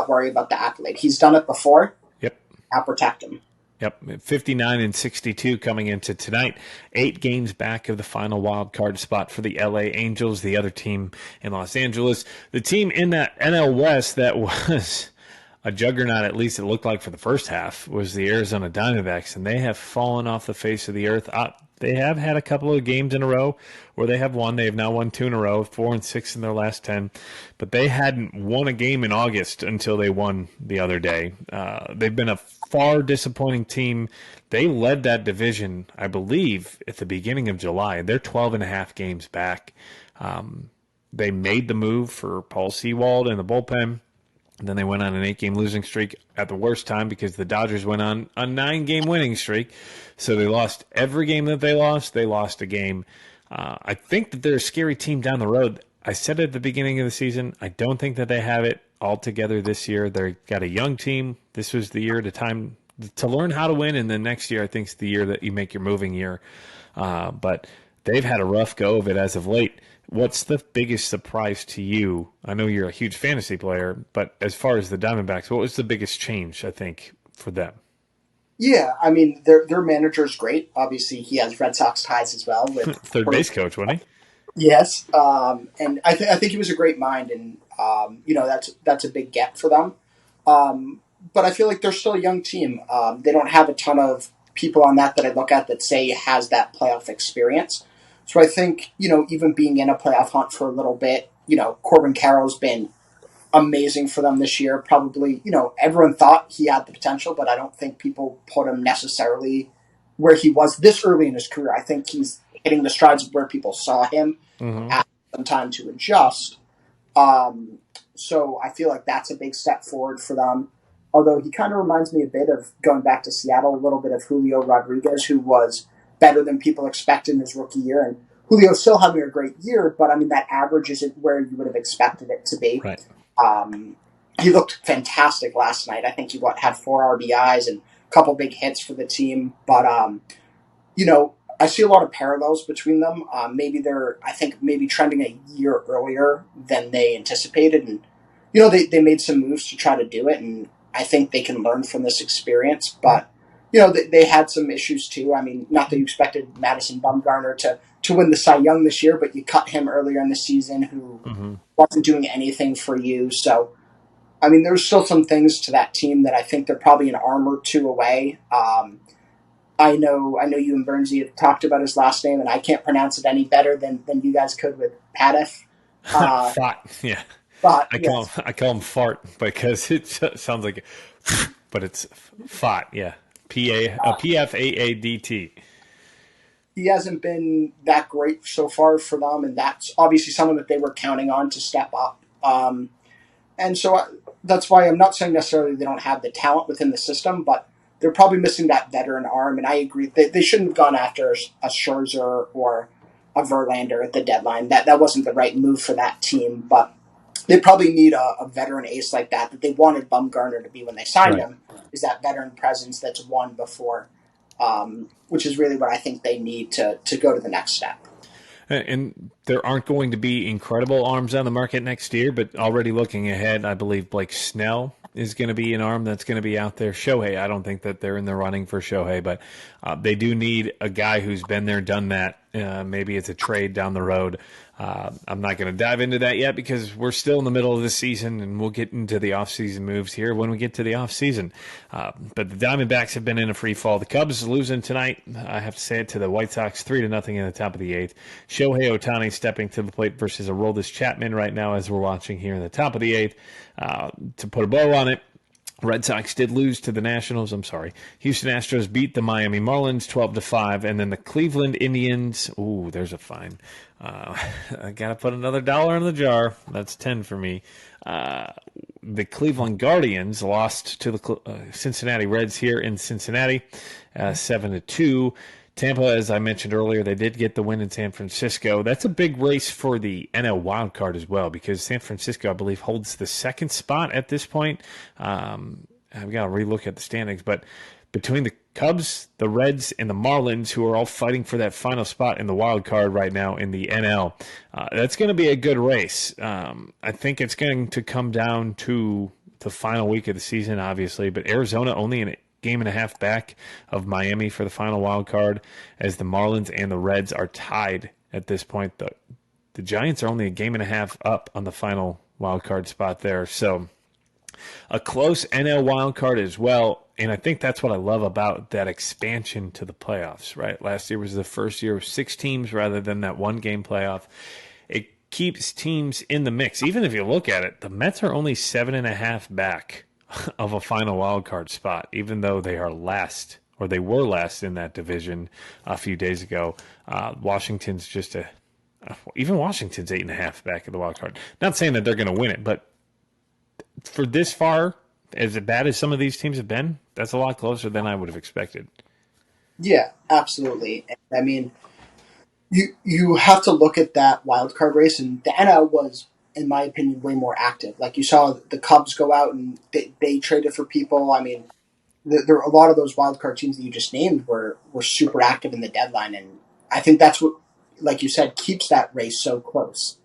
worry about the accolade. He's done it before. Yep. I'll protect him. Yep, 59 and 62 coming into tonight. 8 games back of the final wild card spot for the LA Angels, the other team in Los Angeles. The team in that NL West that was a juggernaut, at least it looked like for the first half, was the Arizona Diamondbacks, and they have fallen off the face of the earth. They have had a couple of games in a row where they have won. They have now won 2 in a row, 4 and 6 in their last 10. But they hadn't won a game in August until they won the other day. They've been a far disappointing team. They led that division, I believe, at the beginning of July. They're 12 and a half games back. They made the move for Paul Sewald in the bullpen. And then they went on an 8-game losing streak at the worst time because the Dodgers went on a 9-game winning streak. So they lost every game that they lost. They lost a game. I think that they're a scary team down the road. I said at the beginning of the season, I don't think that they have it all together this year. They've got a young team. This was the year to learn how to win, and then next year I think is the year that you make your moving year. But they've had a rough go of it as of late. What's the biggest surprise to you? I know you're a huge fantasy player, but as far as the Diamondbacks, what was the biggest change, I think, for them? Yeah, I mean, their manager's great. Obviously, he has Red Sox ties as well. With third base coach, wasn't he? Yes, and I think he was a great mind, and that's a big get for them. But I feel like they're still a young team. They don't have a ton of people on that I look at that say has that playoff experience. So I think, even being in a playoff hunt for a little bit, Corbin Carroll's been amazing for them this year. Probably, everyone thought he had the potential, but I don't think people put him necessarily where he was this early in his career. I think he's hitting the strides of where people saw him after some time to adjust. So I feel like that's a big step forward for them. Although he kind of reminds me a bit of, going back to Seattle, a little bit of Julio Rodriguez, who was better than people expected in his rookie year. And Julio's still having a great year, but I mean, that average isn't where you would have expected it to be. Right. He looked fantastic last night. I think he had 4 RBIs and a couple big hits for the team. But, I see a lot of parallels between them. I think maybe trending a year earlier than they anticipated. And, they made some moves to try to do it. And I think they can learn from this experience. But, they had some issues too. I mean, not that you expected Madison Bumgarner to win the Cy Young this year, but you cut him earlier in the season who wasn't doing anything for you. So, I mean, there's still some things to that team that I think they're probably an arm or two away. I know you and Bernsey have talked about his last name, and I can't pronounce it any better than you guys could with Padif. Fart, yeah. But I call him Fart because it sounds like, but it's Fart, yeah. Pfaadt. He hasn't been that great so far for them, and that's obviously someone that they were counting on to step up. And so that's why I'm not saying necessarily they don't have the talent within the system, but they're probably missing that veteran arm. And I agree they shouldn't have gone after a Scherzer or a Verlander at the deadline. That wasn't the right move for that team, but they probably need a veteran ace like that they wanted Bumgarner to be when they signed him, is that veteran presence that's won before, which is really what I think they need to go to the next step. And there aren't going to be incredible arms on the market next year, but already looking ahead, I believe Blake Snell is going to be an arm that's going to be out there. Shohei, I don't think that they're in the running for Shohei, but they do need a guy who's been there, done that. Maybe it's a trade down the road. I'm not going to dive into that yet because we're still in the middle of the season, and we'll get into the offseason moves here when we get to the offseason. But the Diamondbacks have been in a free fall. The Cubs losing tonight, I have to say it, to the White Sox 3-0 in the top of the eighth. Shohei Ohtani stepping to the plate versus Aroldis Chapman right now as we're watching here in the top of the eighth. To put a bow on it, Red Sox did lose to the Nationals. Houston Astros beat the Miami Marlins 12-5, and then the Cleveland Indians. Ooh, there's a fine. I gotta put another $1 in the jar. That's 10 for me. The Cleveland Guardians lost to the Cincinnati Reds here in Cincinnati, 7-2. Tampa, as I mentioned earlier, they did get the win in San Francisco. That's a big race for the NL wild card as well, because San Francisco, I believe, holds the second spot at this point. I've got to relook at the standings, but between the Cubs, the Reds, and the Marlins, who are all fighting for that final spot in the wild card right now in the NL, that's going to be a good race. I think it's going to come down to the final week of the season, obviously, but Arizona only in game and a half back of Miami for the final wild card, as the Marlins and the Reds are tied at this point. The Giants are only a game and a half up on the final wild card spot there. So a close NL wild card as well. And I think that's what I love about that expansion to the playoffs, right? Last year was the first year of 6 teams rather than that 1-game playoff. It keeps teams in the mix. Even if you look at it, the Mets are only 7.5 back of a final wild card spot, even though they are last, or they were last in that division a few days ago. Washington's even Washington's 8.5 back of the wild card. Not saying that they're going to win it, but for this far, as bad as some of these teams have been, that's a lot closer than I would have expected. Yeah, absolutely. I mean, you have to look at that wild card race, and the NL was, in my opinion, way more active. Like, you saw the Cubs go out and they traded for people. I mean, there a lot of those wildcard teams that you just named were super active in the deadline, and I think that's what, like you said, keeps that race so close.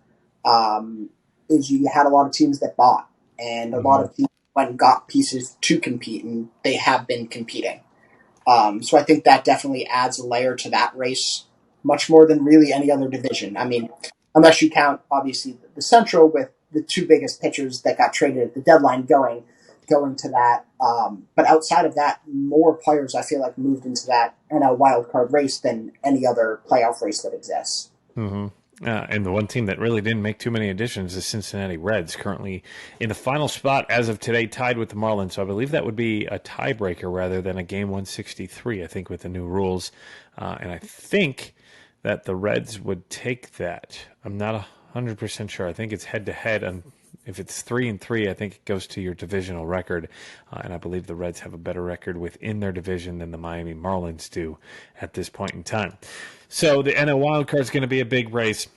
Is you had a lot of teams that bought, and a lot of teams went and got pieces to compete, and they have been competing. So I think that definitely adds a layer to that race, much more than really any other division. I mean, unless you count, obviously, the Central with the 2 biggest pitchers that got traded at the deadline going to that. But outside of that, more players, I feel like, moved into that NL wildcard race than any other playoff race that exists. Mm-hmm. And the one team that really didn't make too many additions is Cincinnati Reds, currently in the final spot as of today, tied with the Marlins. So I believe that would be a tiebreaker rather than a game 163, I think, with the new rules. And I think that the Reds would take that. I'm not 100% sure. I think it's head-to-head. And if it's 3-3, I think it goes to your divisional record. And I believe the Reds have a better record within their division than the Miami Marlins do at this point in time. So the NL wildcard is going to be a big race.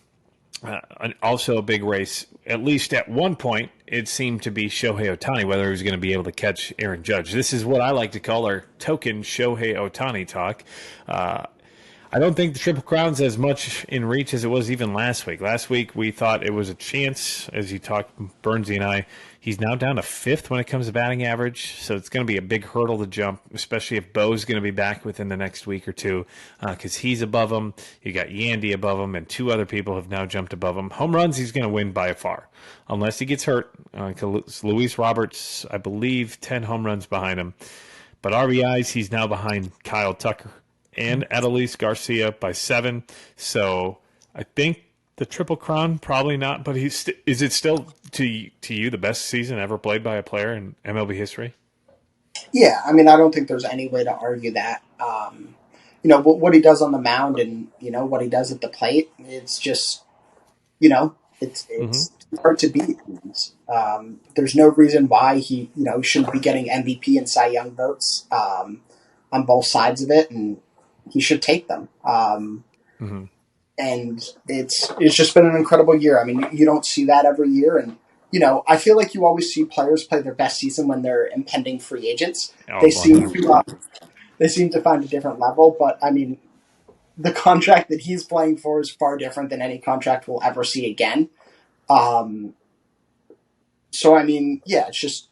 Also a big race, at least at one point, it seemed to be Shohei Ohtani, whether he was going to be able to catch Aaron Judge. This is what I like to call our token Shohei Ohtani talk. I I don't think the Triple Crown's as much in reach as it was even last week. Last week we thought it was a chance, as you talked, Burnsy and I. He's now down to 5th when it comes to batting average, so it's going to be a big hurdle to jump, especially if Bo's going to be back within the next week or two, because he's above him. You got Yandy above him, and 2 other people have now jumped above him. Home runs, he's going to win by far, unless he gets hurt. Luis Roberts, I believe, 10 home runs behind him. But RBIs, he's now behind Kyle Tucker and Adolis Garcia by 7. So I think the Triple Crown, probably not. But is it still, to you, the best season ever played by a player in MLB history? Yeah, I mean, I don't think there's any way to argue that. What he does on the mound and, what he does at the plate, it's just, it's hard to beat. There's no reason why he, shouldn't be getting MVP and Cy Young votes on both sides of it, and he should take them. And it's just been an incredible year. I mean, you don't see that every year, and I feel like you always see players play their best season when they're impending free agents. They seem to find a different level, but I mean, the contract that he's playing for is far different than any contract we'll ever see again. So I mean, yeah, it's just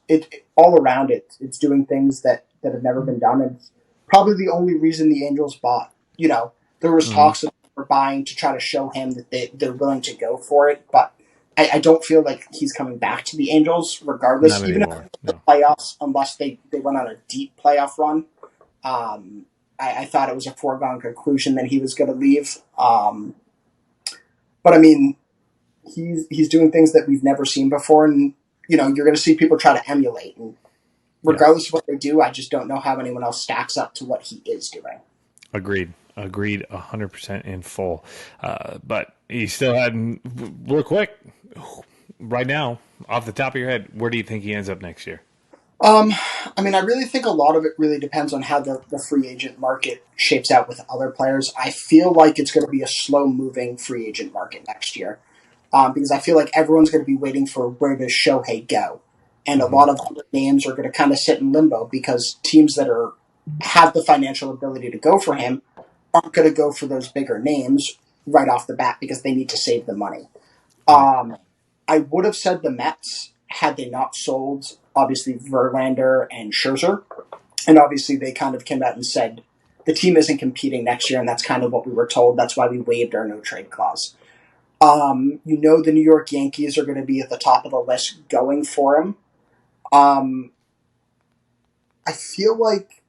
all around it. It's doing things that have never been done, and probably the only reason the Angels bought. There was talks that they were buying to try to show him that they're willing to go for it, but I don't feel like he's coming back to the Angels, regardless. Not even anymore, if the playoffs, unless they went on a deep playoff run. I thought it was a foregone conclusion that he was going to leave. But I mean, he's doing things that we've never seen before, and you're going to see people try to emulate. And regardless of what they do, I just don't know how anyone else stacks up to what he is doing. Agreed, 100% in full. But he still hadn't. Real quick, right now, off the top of your head, where do you think he ends up next year? I mean, I really think a lot of it really depends on how the free agent market shapes out with other players. I feel like it's going to be a slow-moving free agent market next year, because I feel like everyone's going to be waiting for where does Shohei go, and a lot of other names are going to kind of sit in limbo because teams that have the financial ability to go for him aren't going to go for those bigger names right off the bat because they need to save the money. I would have said the Mets had they not sold, obviously, Verlander and Scherzer. And obviously they kind of came out and said the team isn't competing next year, and that's kind of what we were told. That's why we waived our no-trade clause. The New York Yankees are going to be at the top of the list going for him. I feel like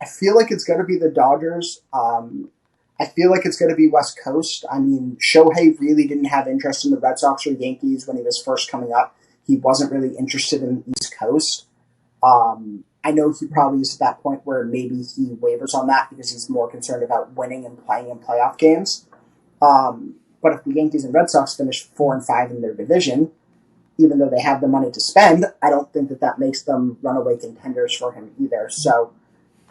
it's going to be the Dodgers. I feel like it's going to be West Coast. I mean, Shohei really didn't have interest in the Red Sox or Yankees when he was first coming up. He wasn't really interested in the East Coast. I know he probably is at that point where maybe he wavers on that because he's more concerned about winning and playing in playoff games. But if the Yankees and Red Sox finish 4-5 in their division, even though they have the money to spend, I don't think that makes them runaway contenders for him either. So,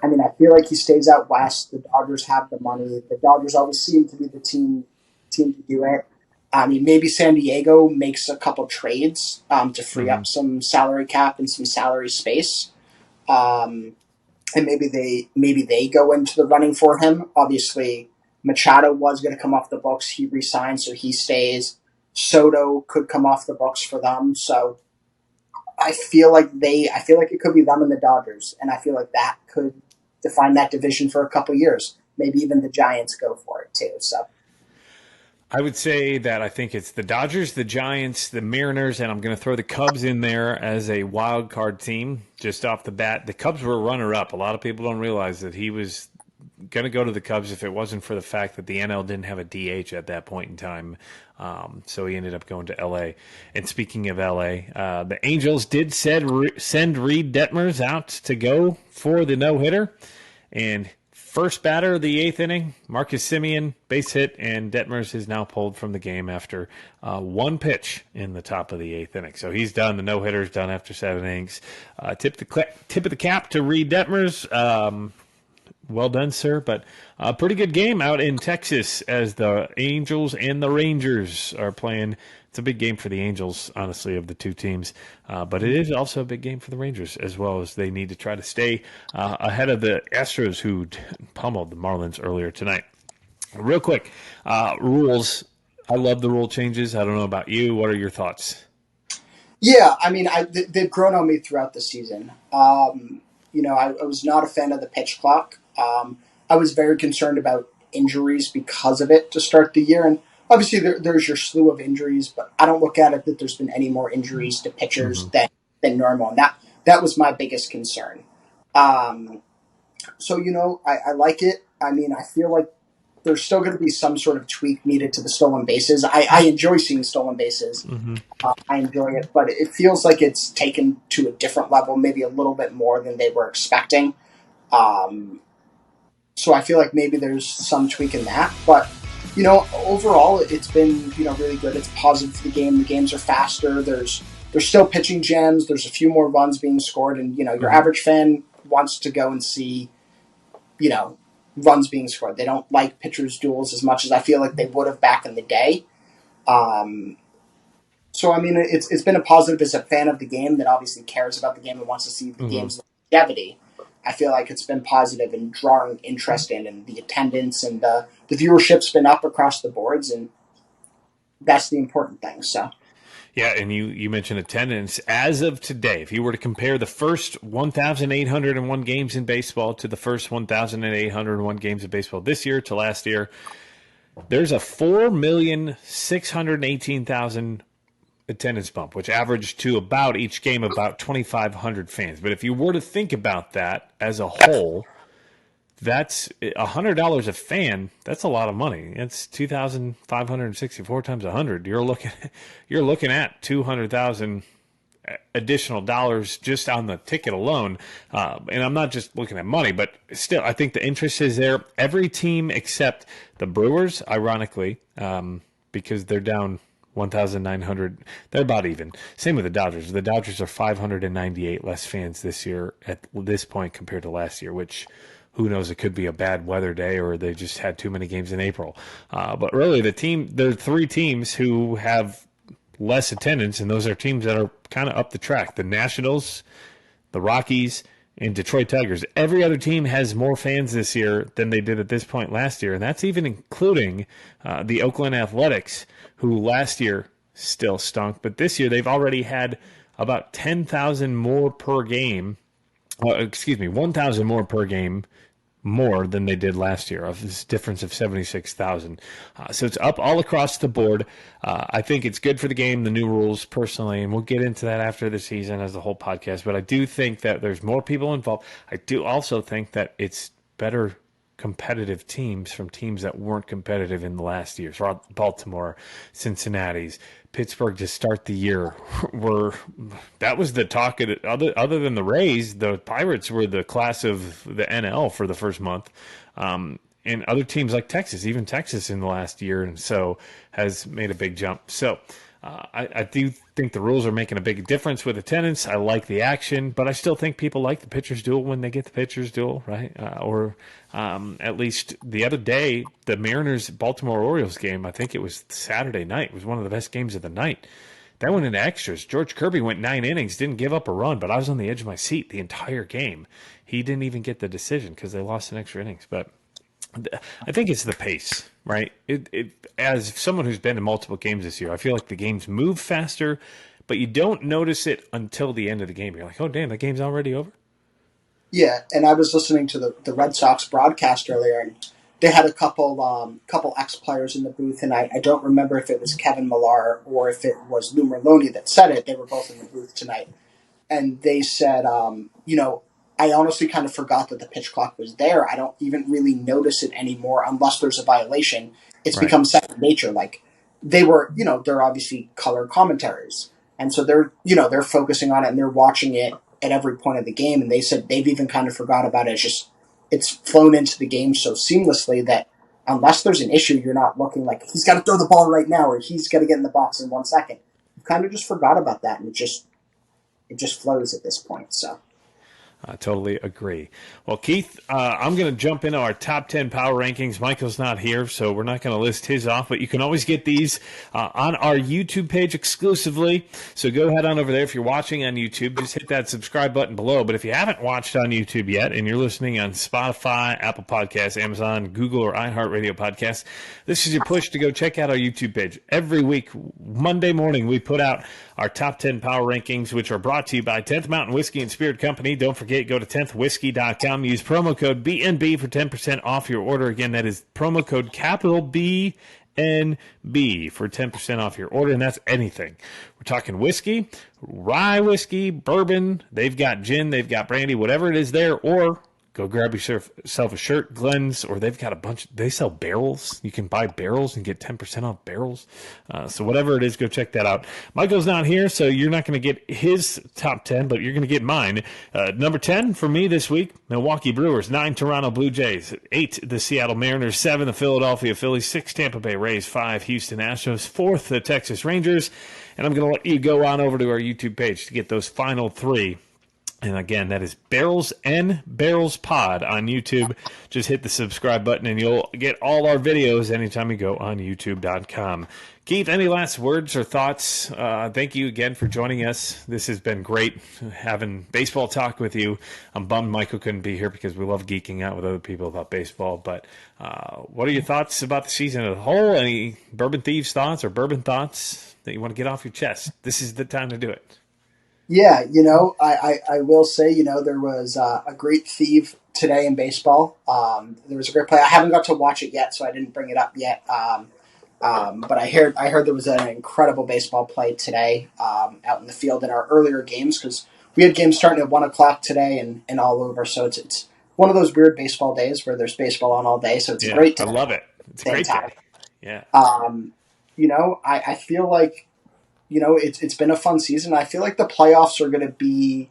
I mean, I feel like he stays out west. The Dodgers have the money. The Dodgers always seem to be the team to do it. I mean, maybe San Diego makes a couple trades to free up some salary cap and some salary space, and maybe they go into the running for him. Obviously, Machado was going to come off the books. He re-signed, so he stays. Soto could come off the books for them. So I feel like it could be them and the Dodgers, and I feel like that could define that division for a couple years. Maybe even the Giants go for it too. So. I would say that I think it's the Dodgers, the Giants, the Mariners, and I'm going to throw the Cubs in there as a wild card team just off the bat. The Cubs were runner-up. A lot of people don't realize that he was going to go to the Cubs if it wasn't for the fact that the NL didn't have a DH at that point in time. So he ended up going to L.A. And speaking of L.A., the Angels did send Reed Detmers out to go for the no-hitter. And first batter of the 8th inning, Marcus Semien, base hit, and Detmers is now pulled from the game after one pitch in the top of the 8th inning. So he's done. The no-hitter's done after 7 innings. Tip of the cap to Reed Detmers. Well done, sir. But a pretty good game out in Texas as the Angels and the Rangers are playing. It's a big game for the Angels, honestly, of the two teams. But it is also a big game for the Rangers, as well as they need to try to stay ahead of the Astros, who pummeled the Marlins earlier tonight. Real quick, rules. I love the rule changes. I don't know about you. What are your thoughts? Yeah, I mean, they've grown on me throughout the season. I was not a fan of the pitch clock. I was very concerned about injuries because of it to start the year. And obviously, there's your slew of injuries, but I don't look at it that there's been any more injuries to pitchers than normal. And that was my biggest concern. I like it. I mean, I feel like there's still going to be some sort of tweak needed to the stolen bases. I enjoy seeing stolen bases. I enjoy it, but it feels like it's taken to a different level, maybe a little bit more than they were expecting. So I feel like maybe there's some tweak in that. But, overall, it's been, really good. It's positive for the game. The games are faster. There's still pitching gems. There's a few more runs being scored. And, your average fan wants to go and see, runs being scored. They don't like pitchers' duels as much as I feel like they would have back in the day. So, I mean, it's been a positive as a fan of the game that obviously cares about the game and wants to see the game's longevity. I feel like it's been positive in drawing interest in, and the attendance and the viewership's been up across the boards, and that's the important thing. So, Yeah, and you mentioned attendance. As of today, if you were to compare the first 1,801 games in baseball to the first 1,801 games of baseball this year to last year, there's a 4,618,000 attendance bump, which averaged to about each game about 2,500 fans. But if you were to think about that as a whole, that's $100 a fan. That's a lot of money. It's 2,564 times 100. You're looking at 200,000 additional dollars just on the ticket alone. And I'm not just looking at money, but still, I think the interest is there. Every team except the Brewers, ironically, because they're down 1,900. They're about even. Same with the Dodgers. The Dodgers are 598 less fans this year at this point compared to last year, which who knows, it could be a bad weather day or they just had too many games in April. But really, there are three teams who have less attendance, and those are teams that are kind of up the track. The Nationals, the Rockies, and Detroit Tigers. Every other team has more fans this year than they did at this point last year, and that's even including the Oakland Athletics, who last year still stunk, but this year they've already had about 10,000 more per game. 1,000 more per game more than they did last year, of this difference of 76,000. So it's up all across the board. I think it's good for the game, the new rules, personally, and we'll get into that after the season as the whole podcast. But I do think that there's more people involved. I do also think that it's better competitive teams from teams that weren't competitive in the last year. So Baltimore, Cincinnati's, Pittsburgh to start the year that was the talk of it. Other than the Rays, the Pirates were the class of the NL for the first month. And other teams like Texas, even Texas in the last year and so has made a big jump. So I do think the rules are making a big difference with attendance. I like the action, but I still think people like the pitcher's duel when they get the pitcher's duel, right? Or at least the other day, the Mariners-Baltimore Orioles game, I think it was Saturday night, was one of the best games of the night. That went into extras. George Kirby went 9 innings, didn't give up a run, but I was on the edge of my seat the entire game. He didn't even get the decision because they lost in extra innings, but I think it's the pace, right? As someone who's been in multiple games this year, I feel like the games move faster, but you don't notice it until the end of the game. You're like, oh, damn, the game's already over? Yeah, and I was listening to the Red Sox broadcast earlier, and they had a couple ex-players in the booth, and I don't remember if it was Kevin Millar or if it was Lou Merloni that said it. They were both in the booth tonight. And they said, I honestly kind of forgot that the pitch clock was there. I don't even really notice it anymore unless there's a violation. It's become second nature. Like they were, they're obviously color commentaries. And so they're focusing on it and they're watching it at every point of the game. And they said they've even kind of forgot about it. It's flown into the game so seamlessly that unless there's an issue, you're not looking like he's got to throw the ball right now or he's got to get in the box in 1 second. You kind of just forgot about that. And it just flows at this point. So. Totally agree. Well, Keith, I'm going to jump into our top 10 power rankings. Michael's not here, so we're not going to list his off, but you can always get these on our YouTube page exclusively. So go head on over there. If you're watching on YouTube, just hit that subscribe button below. But if you haven't watched on YouTube yet and you're listening on Spotify, Apple Podcasts, Amazon, Google, or iHeartRadio Podcasts, this is your push to go check out our YouTube page. Every week, Monday morning, we put out our top 10 power rankings, which are brought to you by 10th Mountain Whiskey and Spirit Company. Don't forget, go to 10thwhiskey.com. Use promo code BNB for 10% off your order. Again, that is promo code capital BNB for 10% off your order, and that's anything. We're talking whiskey, rye whiskey, bourbon. They've got gin, they've got brandy, whatever it is there, or go grab yourself a shirt, Glenn's, or they've got a bunch. They sell barrels. You can buy barrels and get 10% off barrels. So whatever it is, go check that out. Michael's not here, so you're not going to get his top 10, but you're going to get mine. Number 10 for me this week, Milwaukee Brewers. 9, Toronto Blue Jays. 8, the Seattle Mariners. 7, the Philadelphia Phillies. 6, Tampa Bay Rays. 5, Houston Astros. 4th, the Texas Rangers. And I'm going to let you go on over to our YouTube page to get those final 3. And again, that is Barrels and Barrels Pod on YouTube. Just hit the subscribe button and you'll get all our videos anytime you go on youtube.com. Keith, any last words or thoughts? Thank you again for joining us. This has been great having baseball talk with you. I'm bummed Michael couldn't be here because we love geeking out with other people about baseball. But what are your thoughts about the season as a whole? Any Bourbon Thieves thoughts or bourbon thoughts that you want to get off your chest? This is the time to do it. Yeah, I will say, there was a great thief today in baseball. There was a great play. I haven't got to watch it yet, so I didn't bring it up yet. But I heard there was an incredible baseball play today out in the field in our earlier games, because we had games starting at 1 o'clock today and all over. So it's one of those weird baseball days where there's baseball on all day. So it's great. I love it. It's a great day. Yeah. I feel like, it's been a fun season. I feel like the playoffs are going to be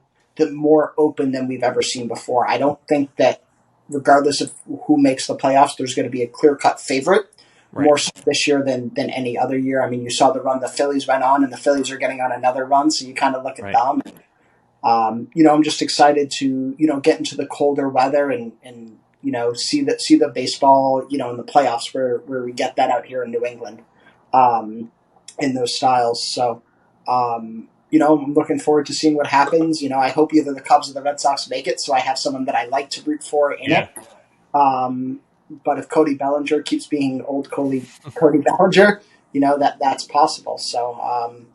more open than we've ever seen before. I don't think that regardless of who makes the playoffs, there's going to be a clear-cut favorite, more so this year than any other year. I mean, you saw the run the Phillies went on, and the Phillies are getting on another run, so you kind of look at them. I'm just excited to, get into the colder weather and see the baseball, in the playoffs where we get that out here in New England. In those styles. So, I'm looking forward to seeing what happens. I hope either the Cubs or the Red Sox make it, so I have someone that I like to root for in it. But if Cody Bellinger keeps being old Cody Bellinger, that's possible. So,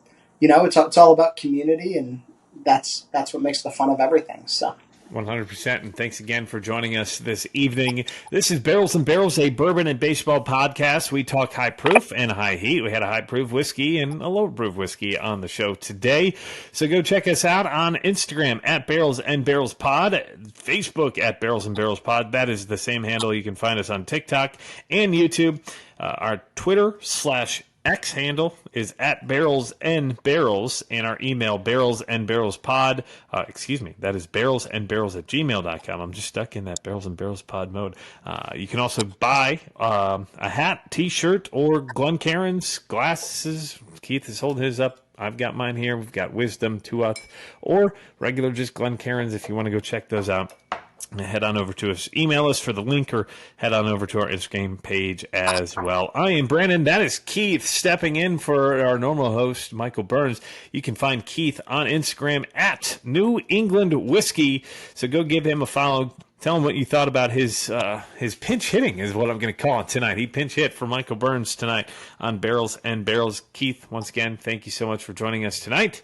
it's all about community, and that's what makes the fun of everything. So. 100%, and thanks again for joining us this evening. This is Barrels and Barrels, a bourbon and baseball podcast. We talk high proof and high heat. We had a high proof whiskey and a low proof whiskey on the show today. So go check us out on Instagram at Barrels and Barrels Pod, Facebook at Barrels and Barrels Pod. That is the same handle. You can find us on TikTok and YouTube. Our Twitter /X handle is at Barrels and Barrels, and our email barrelsandbarrelspod. That is barrelsandbarrels@gmail.com. I'm just stuck in that Barrels and Barrels pod mode. You can also buy a hat, t-shirt, or Glencairn's glasses. Keith is holding his up. I've got mine here. We've got Wisdom, Tuath, or regular just Glencairn's if you want to go check those out. Head on over to us, email us for the link, or head on over to our Instagram page as well. I am Brandon. That is Keith stepping in for our normal host, Michael Burns. You can find Keith on Instagram at New England Whiskey. So go give him a follow. Tell him what you thought about his pinch hitting is what I'm going to call it tonight. He pinch hit for Michael Burns tonight on Barrels and Barrels. Keith, once again, thank you so much for joining us tonight.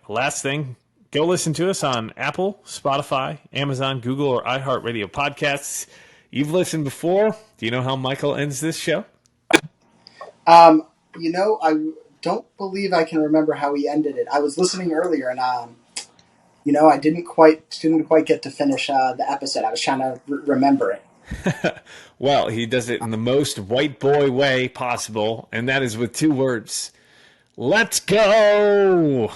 Last thing. Go listen to us on Apple, Spotify, Amazon, Google, or iHeartRadio podcasts. You've listened before. Do you know how Michael ends this show? I don't believe I can remember how he ended it. I was listening earlier, and I didn't quite get to finish the episode. I was trying to remember it. Well, he does it in the most white boy way possible, and that is with 2 words. Let's go!